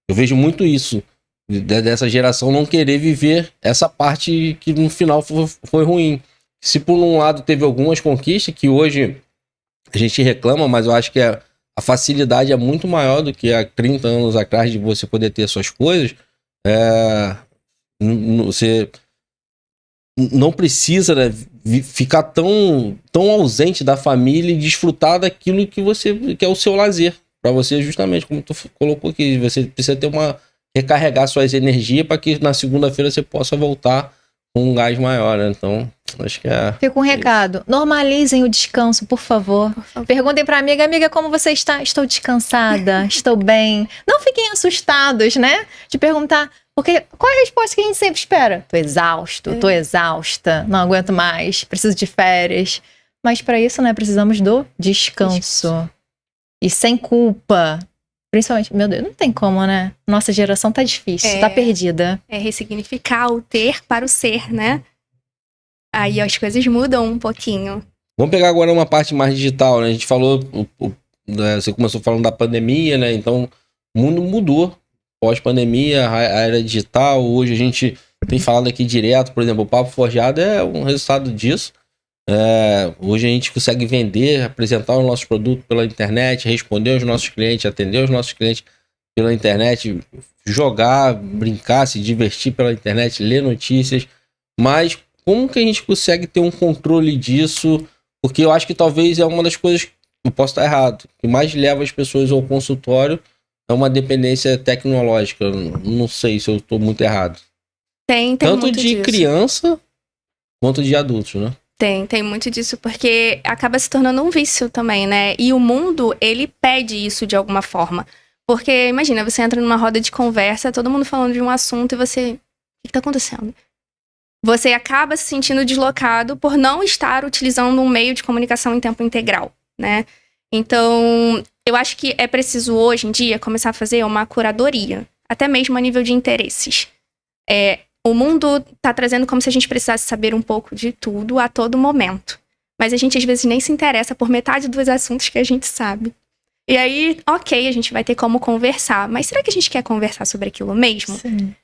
eu vejo muito isso, dessa geração não querer viver essa parte que no final foi ruim. Se por um lado teve algumas conquistas que hoje a gente reclama, mas eu acho que a facilidade é muito maior do que há 30 anos atrás de você poder ter suas coisas. Você não precisa, né, ficar tão ausente da família e desfrutar daquilo que é o seu lazer. Para você, justamente, como tu colocou aqui, você precisa ter recarregar suas energias para que na segunda-feira você possa voltar com um gás maior, né? Então, acho que
Fica um recado. Normalizem o descanso, por favor. Perguntem pra amiga, como você está? Estou descansada, estou bem. Não fiquem assustados, né? De perguntar, porque qual é a resposta que a gente sempre espera? Tô exausto, tô exausta, não aguento mais, preciso de férias. Mas para isso, né, precisamos do descanso. E sem culpa. Principalmente, meu Deus, não tem como, né? Nossa geração tá difícil, tá perdida.
É ressignificar o ter para o ser, né? Aí as coisas mudam um pouquinho.
Vamos pegar agora uma parte mais digital, né? A gente falou, você começou falando da pandemia, né? Então, o mundo mudou. Pós-pandemia, a era digital, hoje a gente tem falado aqui direto, por exemplo, o Papo Forjado é um resultado disso. Hoje a gente consegue vender, apresentar os nossos produtos pela internet, responder aos nossos clientes, atender os nossos clientes pela internet, jogar, brincar, se divertir pela internet, ler notícias. Mas como que a gente consegue ter um controle disso? Porque eu acho que talvez é uma das coisas, eu posso estar errado, que mais leva as pessoas ao consultório é uma dependência tecnológica. Não sei se eu estou muito errado.
Tem
Tanto
muito
de
disso.
criança quanto de adultos, né?
Tem muito disso, porque acaba se tornando um vício também, né? E o mundo, ele pede isso de alguma forma. Porque, imagina, você entra numa roda de conversa, todo mundo falando de um assunto e você... O que tá acontecendo? Você acaba se sentindo deslocado por não estar utilizando um meio de comunicação em tempo integral, né? Então, eu acho que é preciso, hoje em dia, começar a fazer uma curadoria. Até mesmo a nível de interesses. O mundo tá trazendo como se a gente precisasse saber um pouco de tudo a todo momento. Mas a gente, às vezes, nem se interessa por metade dos assuntos que a gente sabe. E aí, ok, a gente vai ter como conversar. Mas será que a gente quer conversar sobre aquilo mesmo?
Sim.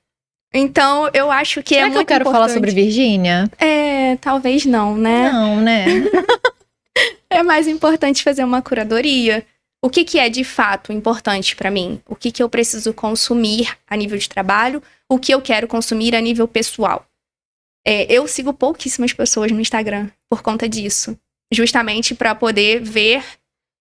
Então, eu acho que
Será
é
que
muito
eu quero falar sobre Virgínia?
Talvez não, né?
Não, né?
É mais importante fazer uma curadoria. O que é de fato importante para mim? O que eu preciso consumir a nível de trabalho? O que eu quero consumir a nível pessoal? Eu sigo pouquíssimas pessoas no Instagram por conta disso. Justamente para poder ver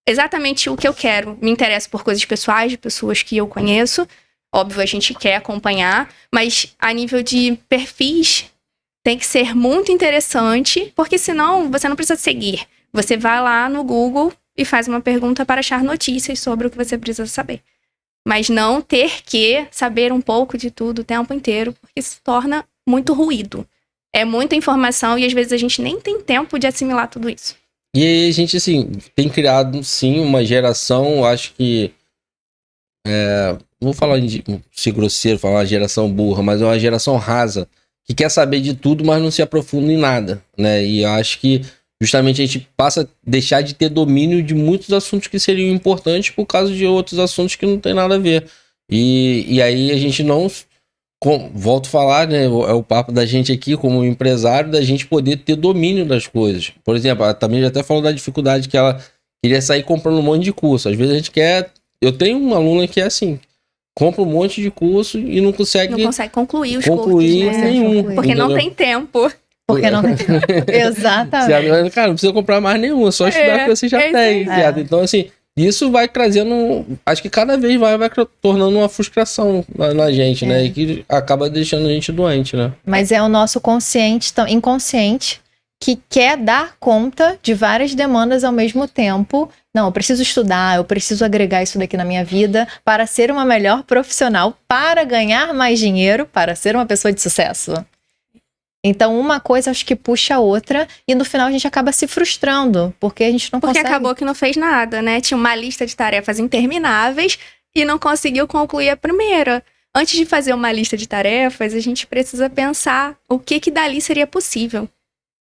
exatamente o que eu quero. Me interesso por coisas pessoais, de pessoas que eu conheço. Óbvio, a gente quer acompanhar. Mas a nível de perfis, tem que ser muito interessante. Porque senão, você não precisa seguir. Você vai lá no Google e faz uma pergunta para achar notícias sobre o que você precisa saber. Mas não ter que saber um pouco de tudo o tempo inteiro, porque se torna muito ruído. É muita informação e às vezes a gente nem tem tempo de assimilar tudo isso.
E aí a gente, assim, tem criado, sim, uma geração, acho que... não vou falar ser grosseiro, falar uma geração burra, mas é uma geração rasa, que quer saber de tudo, mas não se aprofunda em nada, né? E eu acho que justamente a gente passa a deixar de ter domínio de muitos assuntos que seriam importantes por causa de outros assuntos que não tem nada a ver. E aí a gente não... volto a falar, né? É o papo da gente aqui como empresário, da gente poder ter domínio das coisas. Por exemplo, a Tamir já até falou da dificuldade que ela queria sair comprando um monte de curso. Às vezes a gente quer... Eu tenho uma aluna que é assim... compra um monte de curso e não consegue
concluir os cursos, né?
nenhum.
Porque não
entendeu?
tem tempo.
Porque não tem. Exatamente.
Cara, não precisa comprar mais nenhum, é só estudar o que você já tem.
É.
Então, assim, isso vai trazendo, acho que cada vez vai tornando uma frustração na gente, né? E que acaba deixando a gente doente, né?
Mas é o nosso inconsciente que quer dar conta de várias demandas ao mesmo tempo. Não, eu preciso estudar, eu preciso agregar isso daqui na minha vida para ser uma melhor profissional, para ganhar mais dinheiro, para ser uma pessoa de sucesso. Então, uma coisa acho que puxa a outra e no final a gente acaba se frustrando, porque a gente não consegue...
Porque acabou que não fez nada, né? Tinha uma lista de tarefas intermináveis e não conseguiu concluir a primeira. Antes de fazer uma lista de tarefas, a gente precisa pensar o que dali seria possível,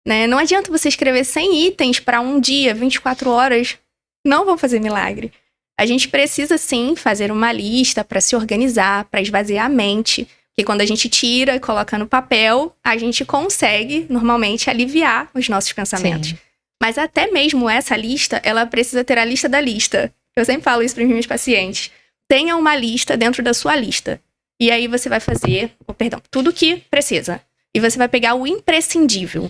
né? Não adianta você escrever 100 itens para um dia, 24 horas, não vão fazer milagre. A gente precisa, sim, fazer uma lista para se organizar, para esvaziar a mente. Porque quando a gente tira e coloca no papel, a gente consegue, normalmente, aliviar os nossos pensamentos.
Sim.
Mas até mesmo essa lista, ela precisa ter a lista da lista. Eu sempre falo isso para os meus pacientes. Tenha uma lista dentro da sua lista. E aí você vai fazer, tudo que precisa. E você vai pegar o imprescindível.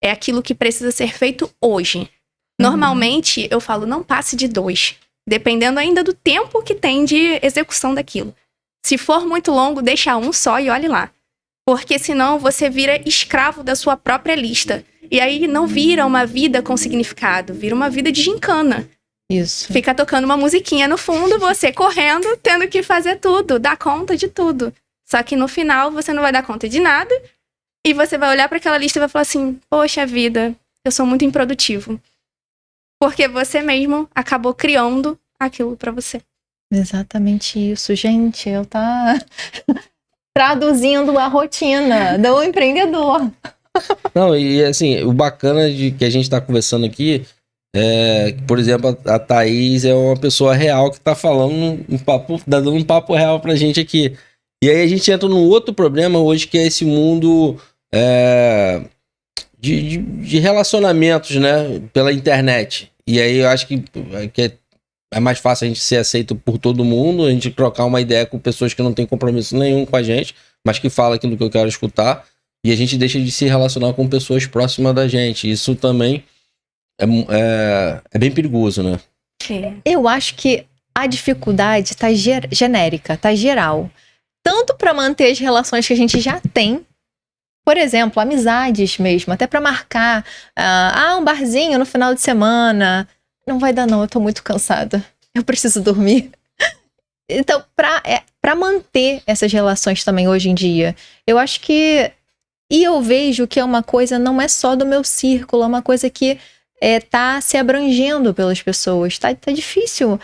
É aquilo que precisa ser feito hoje. Normalmente, eu falo, não passe de 2. Dependendo ainda do tempo que tem de execução daquilo. Se for muito longo, deixa um só e olhe lá. Porque senão você vira escravo da sua própria lista. E aí não vira uma vida com significado, vira uma vida de gincana.
Isso.
Fica tocando uma musiquinha no fundo, você correndo, tendo que fazer tudo, dar conta de tudo. Só que no final você não vai dar conta de nada. E você vai olhar para aquela lista e vai falar assim, poxa vida, eu sou muito improdutivo. Porque você mesmo acabou criando aquilo para você.
Exatamente isso. Gente, eu tá traduzindo a rotina do empreendedor.
Não, e assim, o bacana de que a gente tá conversando aqui é, por exemplo, a Thaís é uma pessoa real que tá falando um papo, tá dando um papo real pra gente aqui. E aí a gente entra num outro problema hoje, que é esse mundo de relacionamentos, né, pela internet. E aí eu acho que é mais fácil a gente ser aceito por todo mundo, a gente trocar uma ideia com pessoas que não têm compromisso nenhum com a gente, mas que falam aquilo que eu quero escutar, e a gente deixa de se relacionar com pessoas próximas da gente. Isso também é bem perigoso, né?
Eu acho que a dificuldade tá genérica, tá geral. Tanto para manter as relações que a gente já tem, por exemplo, amizades mesmo, até para marcar um barzinho no final de semana. Não vai dar não, eu tô muito cansada. Eu preciso dormir. Então, pra manter essas relações também hoje em dia, eu acho que... E eu vejo que é uma coisa, não é só do meu círculo, é uma coisa que tá se abrangendo pelas pessoas. Tá difícil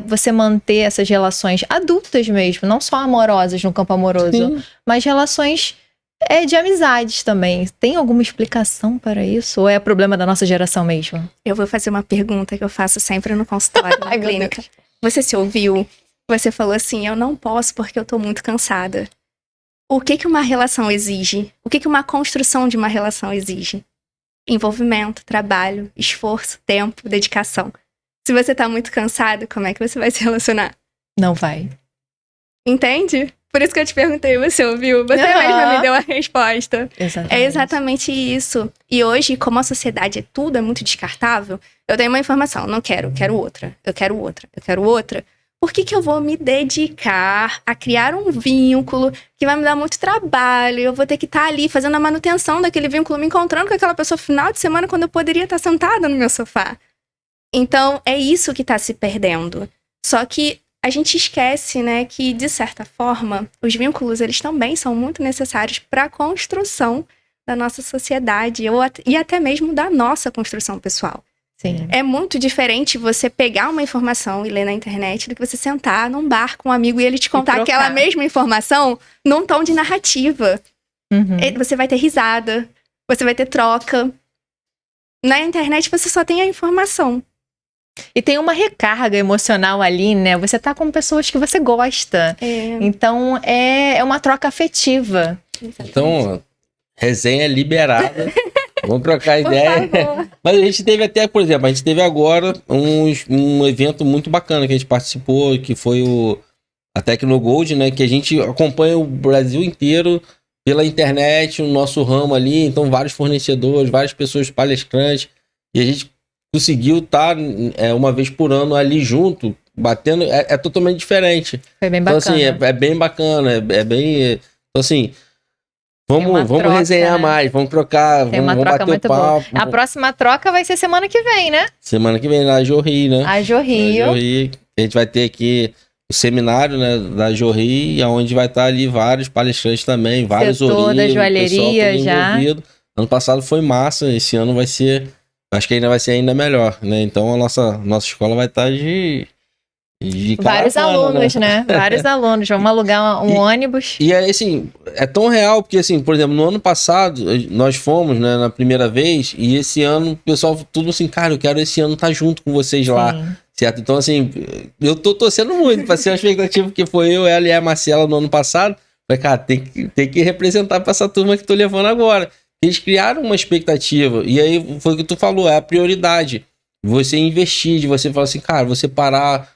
você manter essas relações adultas mesmo, não só amorosas no campo amoroso, sim, mas relações de amizades também. Tem alguma explicação para isso? Ou é problema da nossa geração mesmo?
Eu vou fazer uma pergunta que eu faço sempre no consultório, na clínica. Você se ouviu? Você falou assim, eu não posso porque eu tô muito cansada. O que uma relação exige? O que uma construção de uma relação exige? Envolvimento, trabalho, esforço, tempo, dedicação. Se você tá muito cansado, como é que você vai se relacionar?
Não vai.
Entende? Por isso que eu te perguntei, você ouviu? Você mesma me deu a resposta.
Exatamente.
É exatamente isso. E hoje, como a sociedade é muito descartável, eu tenho uma informação, não quero outra, eu quero outra, eu quero outra. Por que eu vou me dedicar a criar um vínculo que vai me dar muito trabalho? Eu vou ter que estar ali fazendo a manutenção daquele vínculo, me encontrando com aquela pessoa no final de semana quando eu poderia estar sentada no meu sofá. Então, é isso que está se perdendo. Só que a gente esquece, né, que, de certa forma, os vínculos, eles também são muito necessários para a construção da nossa sociedade e até mesmo da nossa construção pessoal.
Sim.
É muito diferente você pegar uma informação e ler na internet do que você sentar num bar com um amigo e ele te contar aquela mesma informação num tom de narrativa.
Uhum.
Você vai ter risada, você vai ter troca. Na internet você só tem a informação.
E tem uma recarga emocional ali, né? Você tá com pessoas que você gosta. Então, é uma troca afetiva.
Então, resenha liberada. Vamos trocar ideia. Mas a gente teve até, por exemplo, agora um evento muito bacana que a gente participou, que foi a Tecnogold, né? Que a gente acompanha o Brasil inteiro pela internet, o nosso ramo ali, então vários fornecedores, várias pessoas palestrantes, e a gente conseguiu estar uma vez por ano ali junto, batendo, é totalmente diferente.
Foi bem
Então,
bacana.
assim, é bem bacana, é bem... Então, assim, vamos
troca,
resenhar
né?
mais, vamos trocar,
Tem uma
vamos
troca
bater
muito
o papo.
boa. A próxima troca vai ser semana que vem, né?
Semana que vem, na Jorri, né?
A Jorrio.
Na Jorri, a gente vai ter aqui o seminário, né, da Jorri, onde vai estar ali vários palestrantes também, vários
Setor da joalheria já.
envolvido. Ano passado foi massa, esse ano vai ser, acho que ainda vai ser ainda melhor, né? Então a nossa escola vai estar de
Vários
caravana,
alunos, né? Vários alunos. Vamos alugar um ônibus.
E aí, assim, é tão real, porque, assim, por exemplo, no ano passado, nós fomos, né, na primeira vez, e esse ano, o pessoal, tudo assim, cara, eu quero esse ano estar junto com vocês lá,
Sim.
certo? Então, assim, eu tô torcendo muito pra ser uma expectativa, que foi eu, ela e a Marcela no ano passado. Falei, cara, tem que representar pra essa turma que tô levando agora. Eles criaram uma expectativa, e aí foi o que tu falou, é a prioridade. Você investir, de você falar assim, cara, você parar,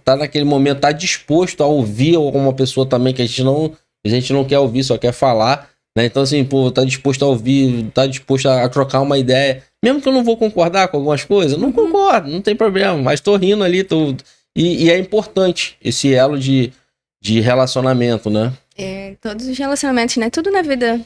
tá naquele momento, tá disposto a ouvir alguma pessoa também que a gente não quer ouvir, só quer falar, né? Então, assim, pô, tá disposto a ouvir, tá disposto a trocar uma ideia. Mesmo que eu não vou concordar com algumas coisas, não concordo, não tem problema, mas tô rindo ali, e é importante esse elo de relacionamento, né?
Todos os relacionamentos, né? Tudo na vida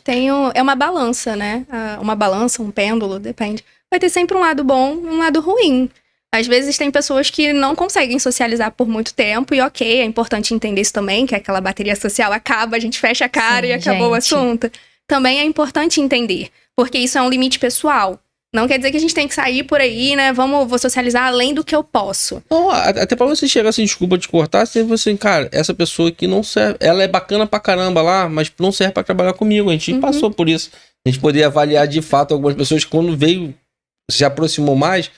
é uma balança, né? Uma balança, um pêndulo, depende. Vai ter sempre um lado bom e um lado ruim. Às vezes tem pessoas que não conseguem socializar por muito tempo e ok, é importante entender isso também, que aquela bateria social acaba, a gente fecha a cara
Sim,
e acabou o assunto. Também é importante entender, porque isso é um limite pessoal. Não quer dizer que a gente tem que sair por aí, né? Vou socializar além do que eu posso.
Não, até pra você chegar assim, desculpa te cortar, você assim, cara, essa pessoa aqui não serve, ela é bacana pra caramba lá, mas não serve pra trabalhar comigo, a gente passou por isso. A gente poderia avaliar de fato algumas pessoas que quando veio, se aproximou mais,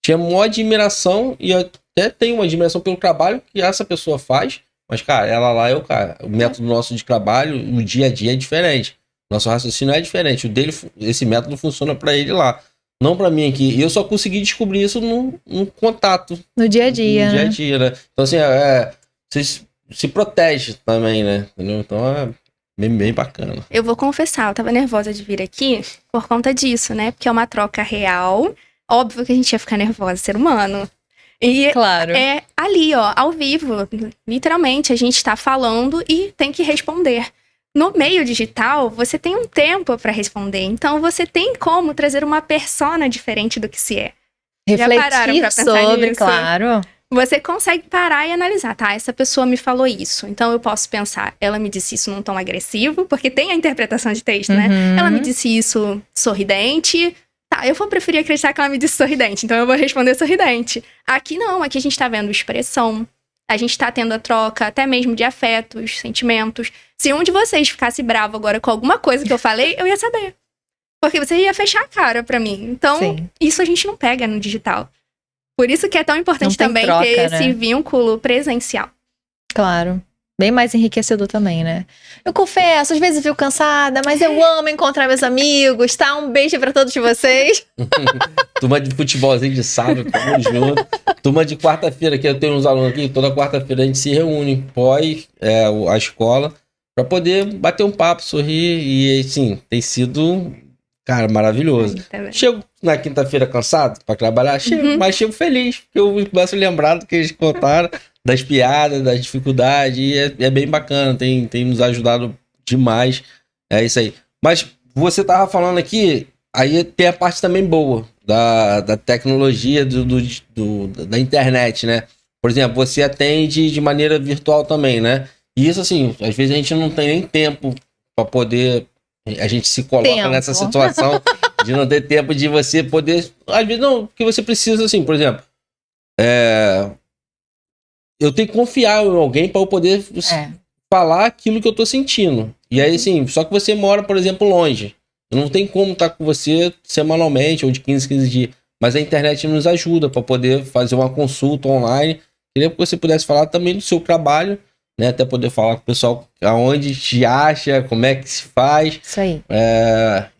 tinha maior admiração e até tem uma admiração pelo trabalho que essa pessoa faz, mas, cara, ela lá é o cara. O método nosso de trabalho, o dia a dia é diferente. Nosso raciocínio é diferente. O dele, esse método funciona pra ele lá. Não pra mim aqui. E eu só consegui descobrir isso num contato.
No dia a dia.
No dia a dia, né? Então, assim, você se protege também, né? Entendeu? Então é bem bacana.
Eu vou confessar, eu tava nervosa de vir aqui por conta disso, né? Porque é uma troca real. Óbvio que a gente ia ficar nervosa, ser humano. E
Claro.
é ali, ó, ao vivo. Literalmente, a gente tá falando e tem que responder. No meio digital, você tem um tempo pra responder. Então, você tem como trazer uma persona diferente do que se é. Já pararam
Refletir
pra pensar
sobre,
nisso?
claro.
Você consegue parar e analisar, tá? Essa pessoa me falou isso. Então, eu posso pensar, ela me disse isso num tom agressivo, porque tem a interpretação de texto, né?
Uhum.
Ela me disse isso sorridente. Tá, eu vou preferir acreditar que ela me disse sorridente, então eu vou responder sorridente. Aqui não, aqui a gente tá vendo expressão. A gente tá tendo a troca até mesmo de afetos, sentimentos. Se um de vocês ficasse bravo agora com alguma coisa que eu falei, eu ia saber. Porque você ia fechar a cara pra mim. Então,
Sim.
isso a gente não pega no digital. Por isso que é tão importante
Não tem
também
troca,
ter
né?
esse vínculo presencial.
Claro. Bem mais enriquecedor também, né? Eu confesso, às vezes eu fico cansada, mas eu amo encontrar meus amigos, tá? Um beijo pra todos vocês.
Turma de futebolzinho de sábado, tamo junto. Turma de quarta-feira, que eu tenho uns alunos aqui, toda quarta-feira a gente se reúne pós a escola pra poder bater um papo, sorrir. E assim, tem sido, cara, maravilhoso.
Aí, tá vendo?
Chego na quinta-feira cansado pra trabalhar, mas chego feliz, porque eu começo a lembrar do que eles contaram, das piadas, das dificuldades, e é bem bacana, tem nos ajudado demais. É isso aí. Mas você tava falando aqui, aí tem a parte também boa da tecnologia, da internet, né? Por exemplo, você atende de maneira virtual também, né? E isso, assim, às vezes a gente não tem nem tempo pra poder... A gente se coloca nessa situação de não ter tempo de você poder... Às vezes não, porque você precisa, assim, por exemplo... Eu tenho que confiar em alguém para eu poder falar aquilo que eu tô sentindo. E aí, assim, só que você mora, por exemplo, longe. Não tem como estar com você semanalmente ou de 15 dias. Mas a internet nos ajuda para poder fazer uma consulta online. Queria que você pudesse falar também do seu trabalho, né? Até poder falar com o pessoal aonde te acha, como é que se faz.
Isso aí.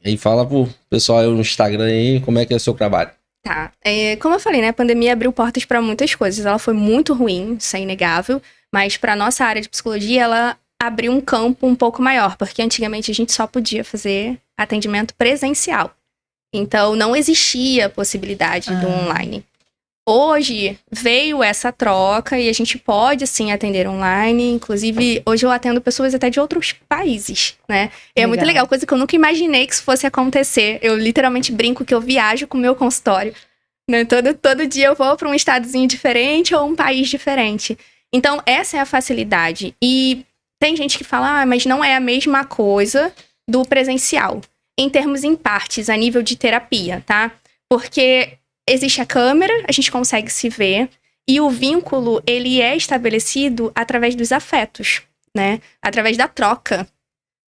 E fala pro pessoal aí no Instagram aí como é que é o seu trabalho.
Tá. Como eu falei, né? A pandemia abriu portas para muitas coisas. Ela foi muito ruim, isso é inegável. Mas para nossa área de psicologia, ela abrir um campo um pouco maior, porque antigamente a gente só podia fazer atendimento presencial. Então, não existia a possibilidade do online. Hoje, veio essa troca e a gente pode, sim, atender online. Inclusive, hoje eu atendo pessoas até de outros países, né? É muito legal, coisa que eu nunca imaginei que isso fosse acontecer. Eu literalmente brinco que eu viajo com o meu consultório. Né? Todo dia eu vou para um estadozinho diferente ou um país diferente. Então, essa é a facilidade. E tem gente que fala, mas não é a mesma coisa do presencial. Em termos em partes, a nível de terapia, tá? Porque existe a câmera, a gente consegue se ver, e o vínculo, ele é estabelecido através dos afetos, né? Através da troca.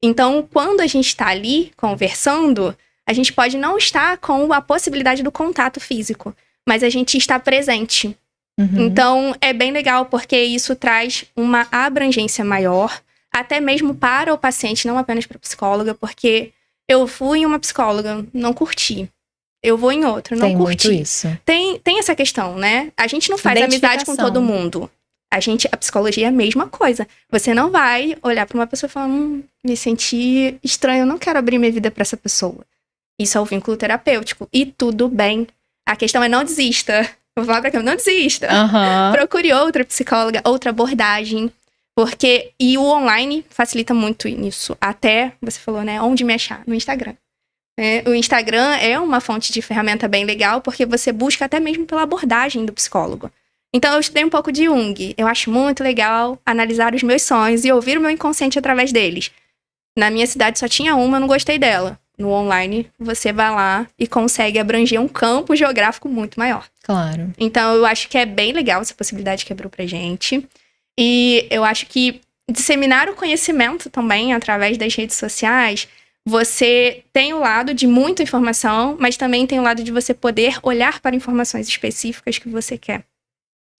Então, quando a gente tá ali conversando, a gente pode não estar com a possibilidade do contato físico, mas a gente está presente. Então, é bem legal, porque isso traz uma abrangência maior, até mesmo para o paciente, não apenas para a psicóloga, porque eu fui em uma psicóloga, não curti. Eu vou em outra, não curti.
Muito isso.
Tem essa questão, né? A gente não faz amizade com todo mundo. A psicologia é a mesma coisa. Você não vai olhar para uma pessoa e falar, me senti estranho, eu não quero abrir minha vida para essa pessoa. Isso é o vínculo terapêutico. E tudo bem. A questão é não desista. Vou falar pra câmera, não desista. Procure outra psicóloga, outra abordagem. E o online facilita muito nisso. Até, você falou, né? Onde me achar? No Instagram. O Instagram é uma fonte de ferramenta bem legal, porque você busca até mesmo pela abordagem do psicólogo. Então, eu estudei um pouco de Jung. Eu acho muito legal analisar os meus sonhos e ouvir o meu inconsciente através deles. Na minha cidade só tinha uma, eu não gostei dela. No online, você vai lá e consegue abranger um campo geográfico muito maior.
Claro.
Então, eu acho que é bem legal essa possibilidade que abriu pra gente. E eu acho que disseminar o conhecimento também através das redes sociais, você tem o lado de muita informação, mas também tem o lado de você poder olhar para informações específicas que você quer.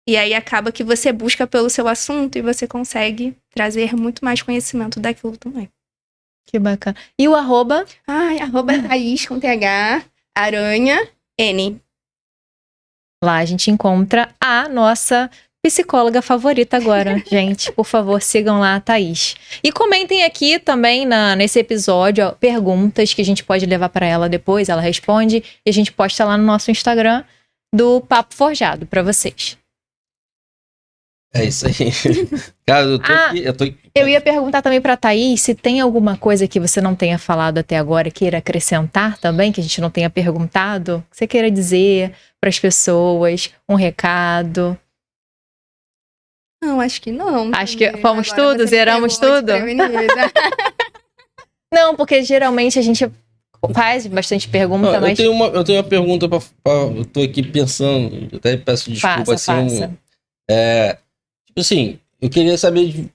E aí acaba que você busca pelo seu assunto e você consegue trazer muito mais conhecimento daquilo também.
Que bacana. E o arroba?
Arroba Thaís com TH, Aranha, N.
Lá a gente encontra a nossa psicóloga favorita agora, gente. Por favor, sigam lá a Thaís. E comentem aqui também nesse episódio perguntas que a gente pode levar para ela depois. Ela responde e a gente posta lá no nosso Instagram do Papo Forjado para vocês.
É isso aí. Cara, eu tô aqui.
Eu ia perguntar também pra Thaís se tem alguma coisa que você não tenha falado até agora, queira acrescentar também, que a gente não tenha perguntado, que você queira dizer pras pessoas, um recado.
Não, acho que não.
Acho que fomos tudo, zeramos tudo. Não, porque geralmente a gente faz bastante pergunta,
Não,
mas...
eu tenho uma pergunta eu tô aqui pensando, até peço desculpa,
Faça.
Tipo assim, eu queria saber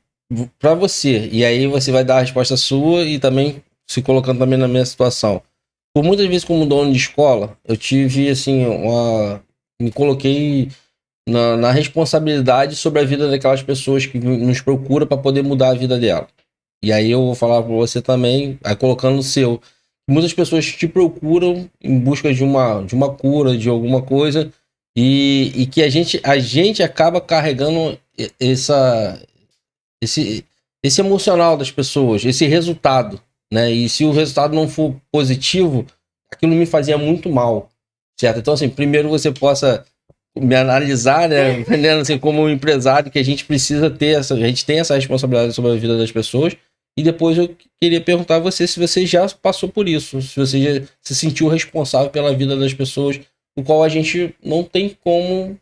pra você, e aí você vai dar a resposta sua e também se colocando também na minha situação. Por muitas vezes, como dono de escola, eu tive, assim, me coloquei na responsabilidade sobre a vida daquelas pessoas que nos procuram para poder mudar a vida dela. E aí eu vou falar para você também, aí colocando o seu. Muitas pessoas te procuram em busca de uma cura, de alguma coisa, e que a gente acaba carregando esse emocional das pessoas, esse resultado, né? E se o resultado não for positivo, aquilo me fazia muito mal, certo? Então, assim, primeiro você possa me analisar, né? Entendendo, assim, como um empresário, que a gente precisa ter a gente tem essa responsabilidade sobre a vida das pessoas. E depois eu queria perguntar a você se você já passou por isso, se você já se sentiu responsável pela vida das pessoas, o qual a gente não tem como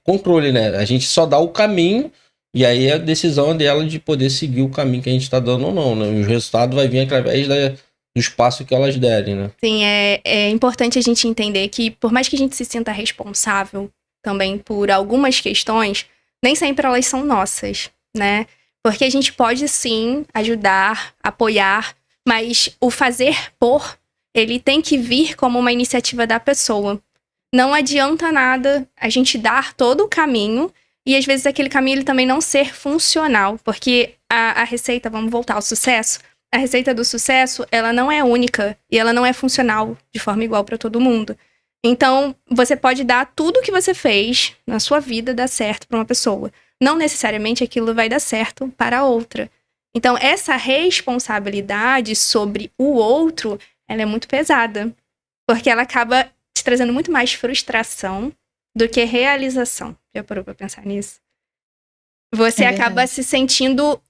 controle, né? A gente só dá o caminho e aí a decisão é dela de poder seguir o caminho que a gente está dando ou não, né? O resultado vai vir através do espaço que elas derem, né?
Sim, é importante a gente entender que por mais que a gente se sinta responsável também por algumas questões, nem sempre elas são nossas, né? Porque a gente pode sim ajudar, apoiar, mas o fazer por, ele tem que vir como uma iniciativa da pessoa. Não adianta nada a gente dar todo o caminho e às vezes aquele caminho ele também não ser funcional, porque a receita, vamos voltar ao sucesso, a receita do sucesso, ela não é única e ela não é funcional de forma igual para todo mundo. Então, você pode dar tudo o que você fez na sua vida dar certo para uma pessoa. não necessariamente aquilo vai dar certo para a outra. Então, essa responsabilidade sobre o outro, ela é muito pesada. Porque ela acaba te trazendo muito mais frustração do que realização. Já parou pra pensar nisso? Você acaba se sentindo,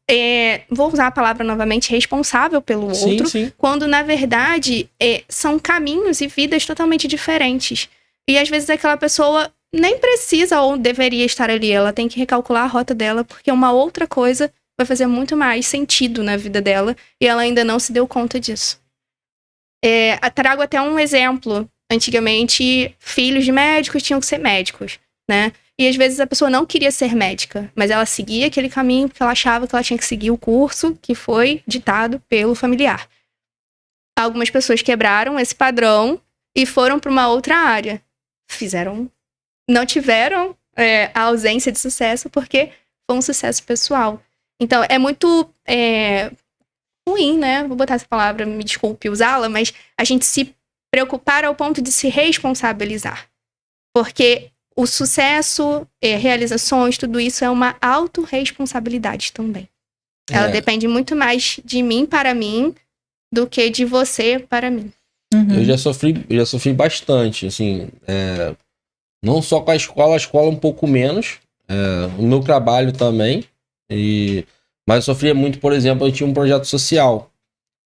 vou usar a palavra novamente, responsável pelo outro,
Sim.
quando, na verdade, são caminhos e vidas totalmente diferentes. E, às vezes, aquela pessoa nem precisa ou deveria estar ali. Ela tem que recalcular a rota dela, porque uma outra coisa vai fazer muito mais sentido na vida dela, e ela ainda não se deu conta disso. Trago até um exemplo. Antigamente, filhos de médicos tinham que ser médicos, né? E às vezes a pessoa não queria ser médica, mas ela seguia aquele caminho porque ela achava que ela tinha que seguir o curso que foi ditado pelo familiar. Algumas pessoas quebraram esse padrão e foram para uma outra área. Não tiveram a ausência de sucesso porque foi um sucesso pessoal. Então, é muito ruim, né? Vou botar essa palavra, me desculpe usá-la, mas a gente se preocupar ao ponto de se responsabilizar. Porque o sucesso, realizações, tudo isso é uma autorresponsabilidade também. Ela depende muito mais de mim para mim do que de você para mim.
Uhum.
Eu já sofri bastante, assim, não só com a escola um pouco menos, o meu trabalho também, mas eu sofria muito, por exemplo, eu tinha um projeto social.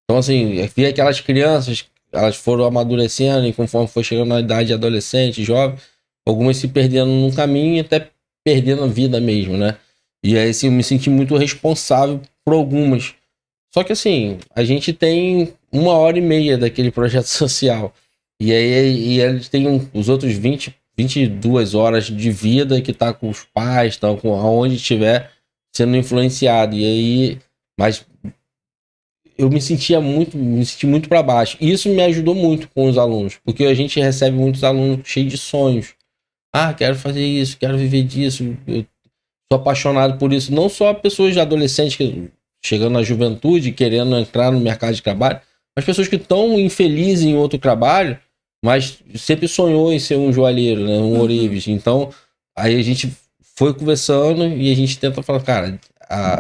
Então, assim, eu via aquelas crianças, elas foram amadurecendo e conforme foi chegando na idade adolescente, jovem, algumas se perdendo no caminho e até perdendo a vida mesmo, né? E aí, assim, eu me senti muito responsável por algumas. Só que, assim, a gente tem 1h30 daquele projeto social. E aí eles têm os outros 22 horas de vida que tá com os pais, tá com aonde estiver sendo influenciado. E aí, mas eu me senti muito para baixo. E isso me ajudou muito com os alunos, porque a gente recebe muitos alunos cheios de sonhos. Quero fazer isso, quero viver disso, eu sou apaixonado por isso. Não só pessoas adolescentes que chegando na juventude, querendo entrar no mercado de trabalho, mas pessoas que estão infelizes em outro trabalho, mas sempre sonhou em ser um joalheiro, né? Um ourives. Então, aí a gente foi conversando e a gente tenta falar, cara,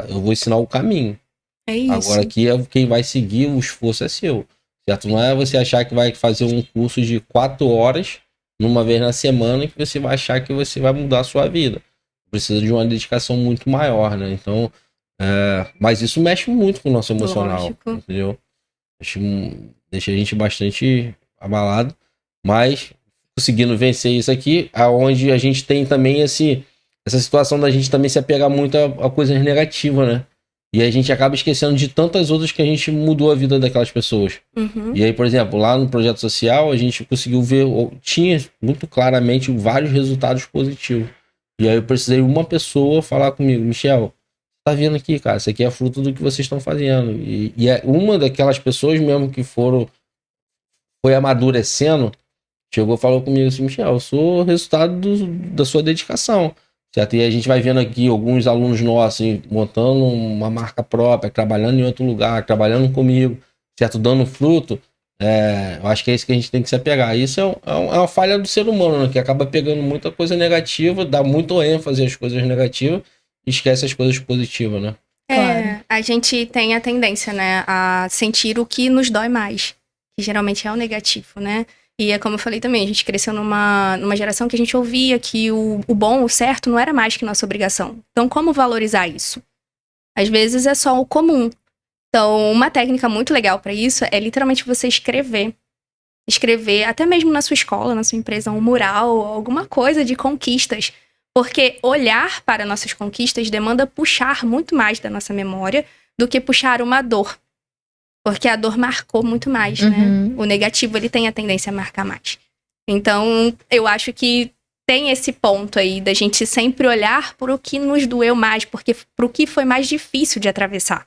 eu vou ensinar o caminho.
É isso.
Agora aqui quem vai seguir o esforço é seu, certo? Não é você achar que vai fazer um curso de 4 horas numa vez na semana que você vai achar que você vai mudar a sua vida. Precisa de uma dedicação muito maior, né? Então, mas isso mexe muito com o nosso emocional,
Lógico.
entendeu? Deixa a gente bastante abalado, mas conseguindo vencer isso aqui, aonde a gente tem também essa situação da gente também se apegar muito a coisas negativas, né? E a gente acaba esquecendo de tantas outras que a gente mudou a vida daquelas pessoas.
Uhum.
E aí, por exemplo, lá no projeto social, a gente conseguiu ver, tinha muito claramente vários resultados positivos. E aí eu precisei de uma pessoa falar comigo, Michel, tá vendo aqui, cara, isso aqui é fruto do que vocês estão fazendo. E é uma daquelas pessoas mesmo que foi amadurecendo, chegou e falou comigo assim, Michel, eu sou resultado da sua dedicação. Certo? E a gente vai vendo aqui alguns alunos nossos assim, montando uma marca própria, trabalhando em outro lugar, trabalhando comigo, certo? Dando fruto. Eu acho que é isso que a gente tem que se apegar. Isso é uma falha do ser humano, né? Que acaba pegando muita coisa negativa, dá muito ênfase às coisas negativas e esquece as coisas positivas, né?
Claro.
A gente tem a tendência, né, a sentir o que nos dói mais, que geralmente é o negativo, né? E é como eu falei também, a gente cresceu numa geração que a gente ouvia que o bom, o certo, não era mais que nossa obrigação. Então, como valorizar isso? Às vezes é só o comum. Então, uma técnica muito legal para isso é literalmente você escrever. Escrever, até mesmo na sua escola, na sua empresa, um mural, alguma coisa de conquistas. Porque olhar para nossas conquistas demanda puxar muito mais da nossa memória do que puxar uma dor. Porque a dor marcou muito mais, né? O negativo, ele tem a tendência a marcar mais. Então, eu acho que tem esse ponto aí da gente sempre olhar por o que nos doeu mais, porque pro que foi mais difícil de atravessar.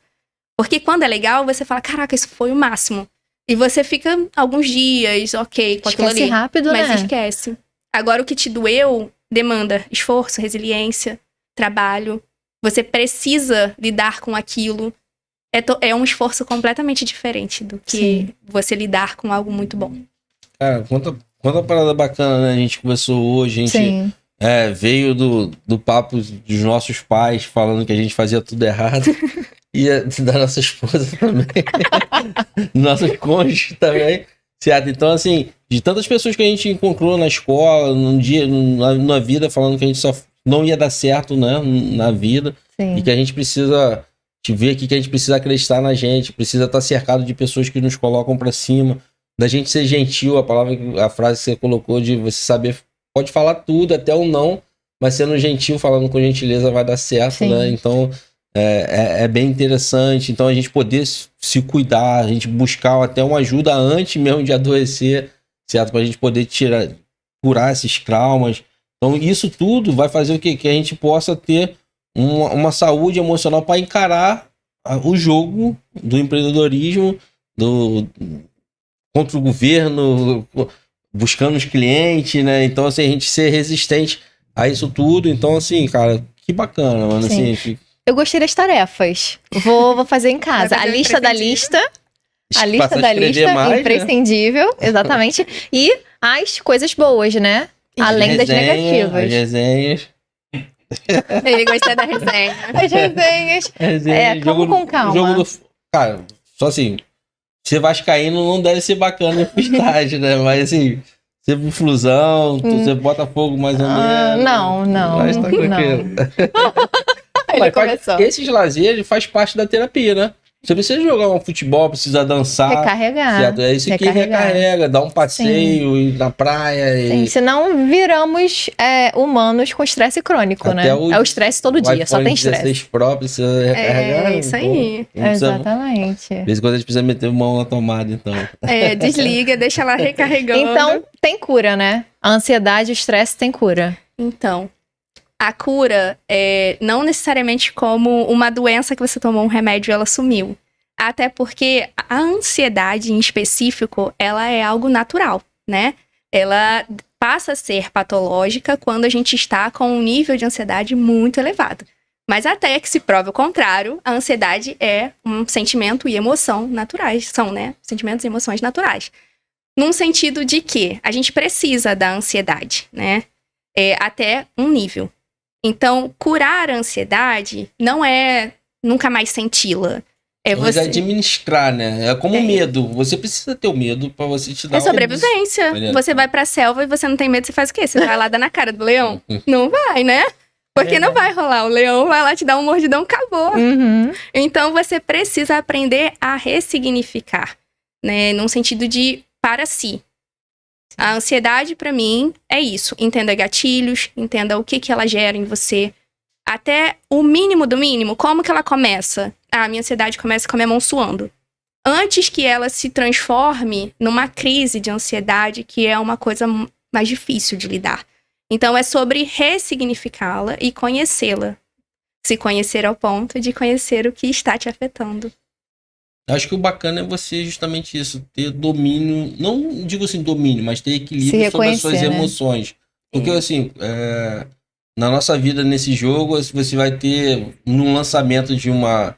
Porque quando é legal, você fala, caraca, isso foi o máximo. E você fica alguns dias, ok, com aquilo ali.
Esquece rápido,
mas
né?
esquece. Agora, o que te doeu demanda esforço, resiliência, trabalho. Você precisa lidar com aquilo. É um esforço completamente diferente do que você lidar com algo muito bom.
Cara, quanta parada bacana, né? A gente conversou hoje, a gente veio do papo dos nossos pais falando que a gente fazia tudo errado. E da nossa esposa também. Nossos cônjuges também. Certo? Então, assim, de tantas pessoas que a gente encontrou na escola, num dia, na vida, falando que a gente só não ia dar certo, né, na vida.
Sim.
E que a gente precisa te ver aqui, que a gente precisa acreditar na gente, precisa estar cercado de pessoas que nos colocam pra cima, da gente ser gentil, a frase que você colocou de você saber, pode falar tudo, até o não, mas sendo gentil, falando com gentileza vai dar certo,
Sim.
né? Então, é bem interessante. Então, a gente poder se cuidar, a gente buscar até uma ajuda antes mesmo de adoecer, certo? Pra gente poder curar esses traumas. Então, isso tudo vai fazer o quê? Que a gente possa ter uma saúde emocional para encarar o jogo do empreendedorismo, contra o governo, buscando os clientes, né? Então, assim, a gente ser resistente a isso tudo. Então, assim, cara, que bacana, mano.
Sim.
Assim,
Eu gostei das tarefas. Vou fazer em casa.
Vai fazer
A
o
lista da
imprescindível.
lista. A lista
passar a
da
escrever
lista,
mais, né?
imprescindível, exatamente. E as coisas boas, né? Além das
As
negativas.
resenhas.
Ele gostou da resenha.
As resenhas.
Resenha,
Vamos com calma.
Cara, só assim, ser vascaíno não deve ser bacana em estágio, né? Mas assim, ser pro Flusão, você bota fogo mais ou menos.
Não.
Mas tá tranquilo.
Ele começou.
Esses lazeres faz parte da terapia, né? Você precisa jogar um futebol, precisa dançar.
Recarregar.
Certo? É isso que recarrega, dá um passeio, ir na praia.
Sim, senão viramos humanos com estresse crônico,
Até
né? É o estresse todo dia, só tem estresse.
16 Pro precisa recarregar.
É isso aí.
Exatamente.
De vez em quando a gente precisa meter mão na tomada, então.
Desliga, deixa lá recarregando.
Então, tem cura, né? A ansiedade e o estresse tem cura.
Então, a cura é não necessariamente como uma doença que você tomou um remédio e ela sumiu. Até porque a ansiedade em específico, ela é algo natural, né? Ela passa a ser patológica quando a gente está com um nível de ansiedade muito elevado. Mas até que se prove o contrário, a ansiedade é um sentimento e emoção naturais. São, né? Sentimentos e emoções naturais. Num sentido de que a gente precisa da ansiedade, né? Até um nível. Então, curar a ansiedade não é nunca mais senti-la.
Mas administrar, né? É como medo. Você precisa ter o medo pra você te dar
sobrevivência. Você vai pra selva e você não tem medo, você faz o quê? Você vai lá dar na cara do leão? Não vai, né? Porque não vai rolar. O leão vai lá te dar um mordidão, acabou.
Uhum.
Então, você precisa aprender a ressignificar, né? Num sentido de para si. A ansiedade, pra mim, é isso. Entenda gatilhos, entenda o que ela gera em você. Até o mínimo do mínimo, como que ela começa? A minha ansiedade começa com a minha mão suando. Antes que ela se transforme numa crise de ansiedade, que é uma coisa mais difícil de lidar. Então, é sobre ressignificá-la e conhecê-la. Se conhecer ao ponto de conhecer o que está te afetando.
Acho que o bacana é você justamente isso, ter domínio, não digo assim domínio, mas ter equilíbrio sobre as suas emoções. Porque assim, na nossa vida nesse jogo, você vai ter, num lançamento de uma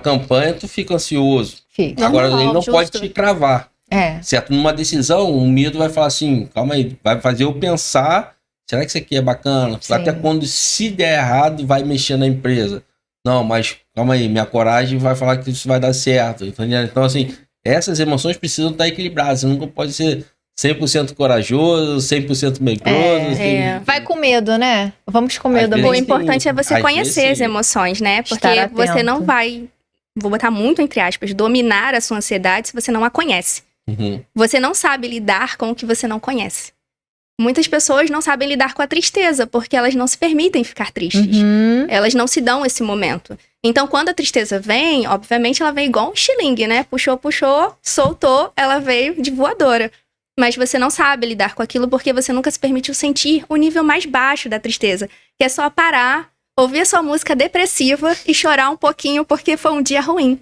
campanha, tu fica ansioso.
Fica.
Agora,
Normal,
ele não
justo.
pode te cravar.
Certo?
Numa decisão, o medo vai falar assim, calma aí, vai fazer eu pensar, será que isso aqui é bacana?
Sim.
Até quando, se der errado, vai mexer na empresa. Não, mas calma aí, minha coragem vai falar que isso vai dar certo. Entendeu? Então, assim, essas emoções precisam estar equilibradas. Você nunca pode ser 100% corajoso, 100% medroso.
Vai com medo, né? Vamos com medo.
vezes
O
sim.
importante é você
Às
conhecer
vezes
as
sim.
emoções, né? Porque
Estar
você
atento.
não vai, vou botar muito entre aspas, dominar a sua ansiedade se você não a conhece.
Uhum.
Você não sabe lidar com o que você não conhece. Muitas pessoas não sabem lidar com a tristeza, porque elas não se permitem ficar tristes.
Uhum.
Elas não se dão esse momento. Então, quando a tristeza vem, obviamente ela vem igual um xilingue, né? Puxou, soltou, ela veio de voadora. Mas você não sabe lidar com aquilo porque você nunca se permitiu sentir o nível mais baixo da tristeza. Que é só parar, ouvir a sua música depressiva e chorar um pouquinho porque foi um dia ruim.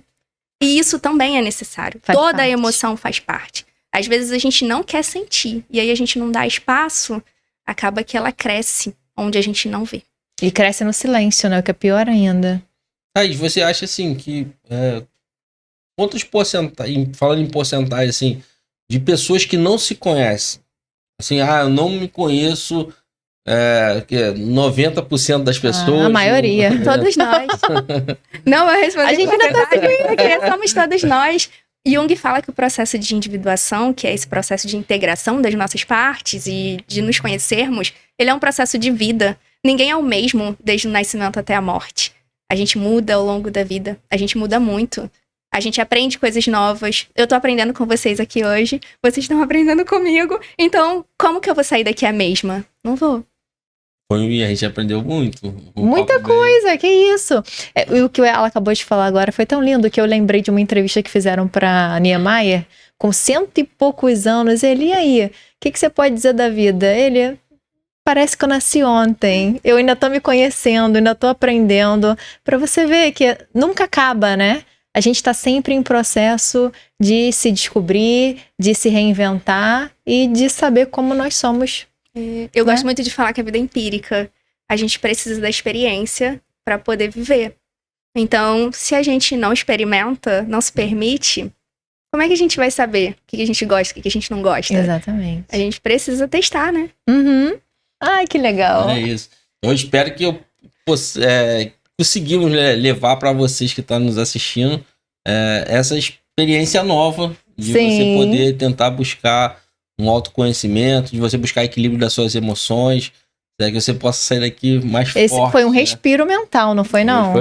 E isso também é necessário.
Faz
Toda
parte.
a emoção faz parte. Às vezes a gente não quer sentir. E aí a gente não dá espaço, acaba que ela cresce onde a gente não vê.
E cresce no silêncio, né? O que é pior ainda.
Aí, você acha assim que quantos porcentagens, falando em porcentagem assim, de pessoas que não se conhecem, assim, eu não me conheço que é 90% das pessoas.
A maioria.
Todos nós. Não, eu respondi
A gente ainda tá
porque somos todos nós. Jung fala que o processo de individuação, que é esse processo de integração das nossas partes e de nos conhecermos, ele é um processo de vida. Ninguém é o mesmo desde o nascimento até a morte. A gente muda ao longo da vida. A gente muda muito. A gente aprende coisas novas. Eu tô aprendendo com vocês aqui hoje. Vocês estão aprendendo comigo. Então, como que eu vou sair daqui a mesma? Não vou.
A gente aprendeu muito.
Muita coisa, que isso. O que ela acabou de falar agora foi tão lindo que eu lembrei de uma entrevista que fizeram pra Niemeyer, com 100 e poucos anos. Ele, e aí? O que você pode dizer da vida? Ele, parece que eu nasci ontem. Eu ainda tô me conhecendo, ainda tô aprendendo. Pra você ver que nunca acaba, né? A gente tá sempre em processo de se descobrir, de se reinventar e de saber como nós somos.
Eu gosto muito de falar que a vida é empírica. A gente precisa da experiência para poder viver. Então, se a gente não experimenta, não se permite, como é que a gente vai saber o que a gente gosta, o que a gente não gosta?
Exatamente.
A gente precisa testar, né?
Uhum. Ai, que legal.
É isso. Eu espero que conseguimos levar para vocês que estão nos assistindo essa experiência nova de você poder tentar buscar um autoconhecimento, de você buscar equilíbrio das suas emoções, que você possa sair daqui mais forte.
Esse foi um respiro mental, não foi, não?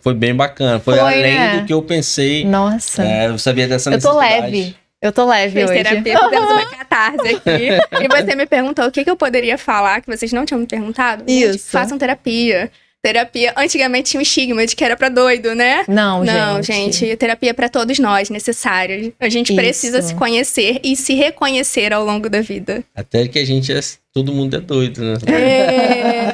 Foi bem bacana. Foi além
né?
do que eu pensei.
Nossa.
Eu sabia dessa
Eu tô
necessidade.
leve
Fez
hoje.
terapia, fizemos uma catarse aqui. E você me perguntou o que eu poderia falar que vocês não tinham me perguntado.
Isso.
Gente, façam terapia. Terapia, antigamente tinha um estigma de que era pra doido, né?
Não,
gente, terapia é pra todos nós, necessária. A gente precisa se conhecer e se reconhecer ao longo da vida.
Até que todo mundo é doido, né?
É.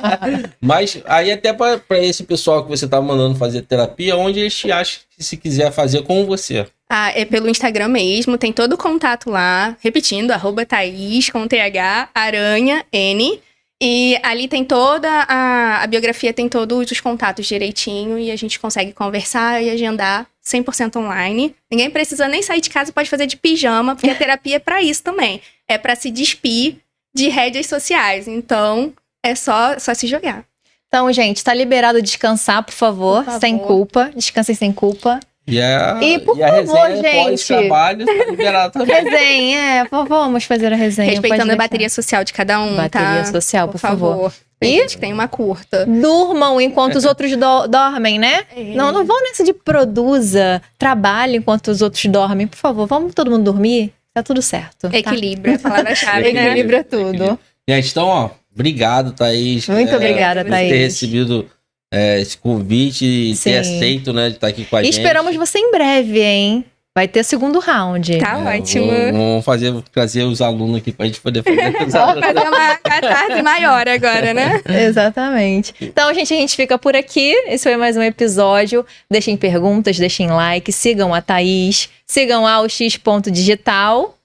Mas aí até pra esse pessoal que você tá mandando fazer terapia, onde eles te acham que se quiser fazer com você?
É pelo Instagram mesmo, tem todo o contato lá. Repetindo, @Thaís, com TH, Aranha, N. E ali tem toda a biografia, tem todos os contatos direitinho e a gente consegue conversar e agendar 100% online. Ninguém precisa nem sair de casa, pode fazer de pijama, porque a terapia é pra isso também. É pra se despir de redes sociais. Então, é só se jogar.
Então, gente, tá liberado descansar, por favor. Sem culpa. Descansem sem culpa. E por favor, gente.
Trabalho tá liberado também.
Resenha, vamos fazer a resenha.
Respeitando a bateria social de cada um,
bateria social, por favor.
Tem gente que tem uma curta.
Durmam enquanto os outros dormem, né? Não vão nessa de produza, trabalhe enquanto os outros dormem. Por favor, vamos todo mundo dormir? Tá tudo certo.
Equilíbrio, é a palavra-chave, né?
Equilíbrio é tudo.
Gente, então, obrigado, Thaís.
Muito obrigada,
por
Thaís.
ter recebido esse convite e ter aceito, né, de estar aqui com a gente.
E esperamos você em breve, hein? Vai ter segundo round.
Tá ótimo.
Vamos trazer os alunos aqui pra gente poder fazer.
Só fazer uma catarse maior agora, né?
Exatamente. Então, gente, a gente fica por aqui. Esse foi mais um episódio. Deixem perguntas, deixem like, sigam a Thaís, sigam a X.digital.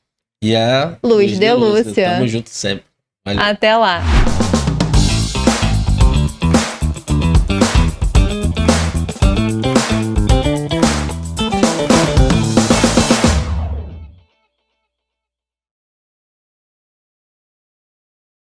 E a
Luz de Lúcia.
Tamo junto sempre. Valeu.
Até lá.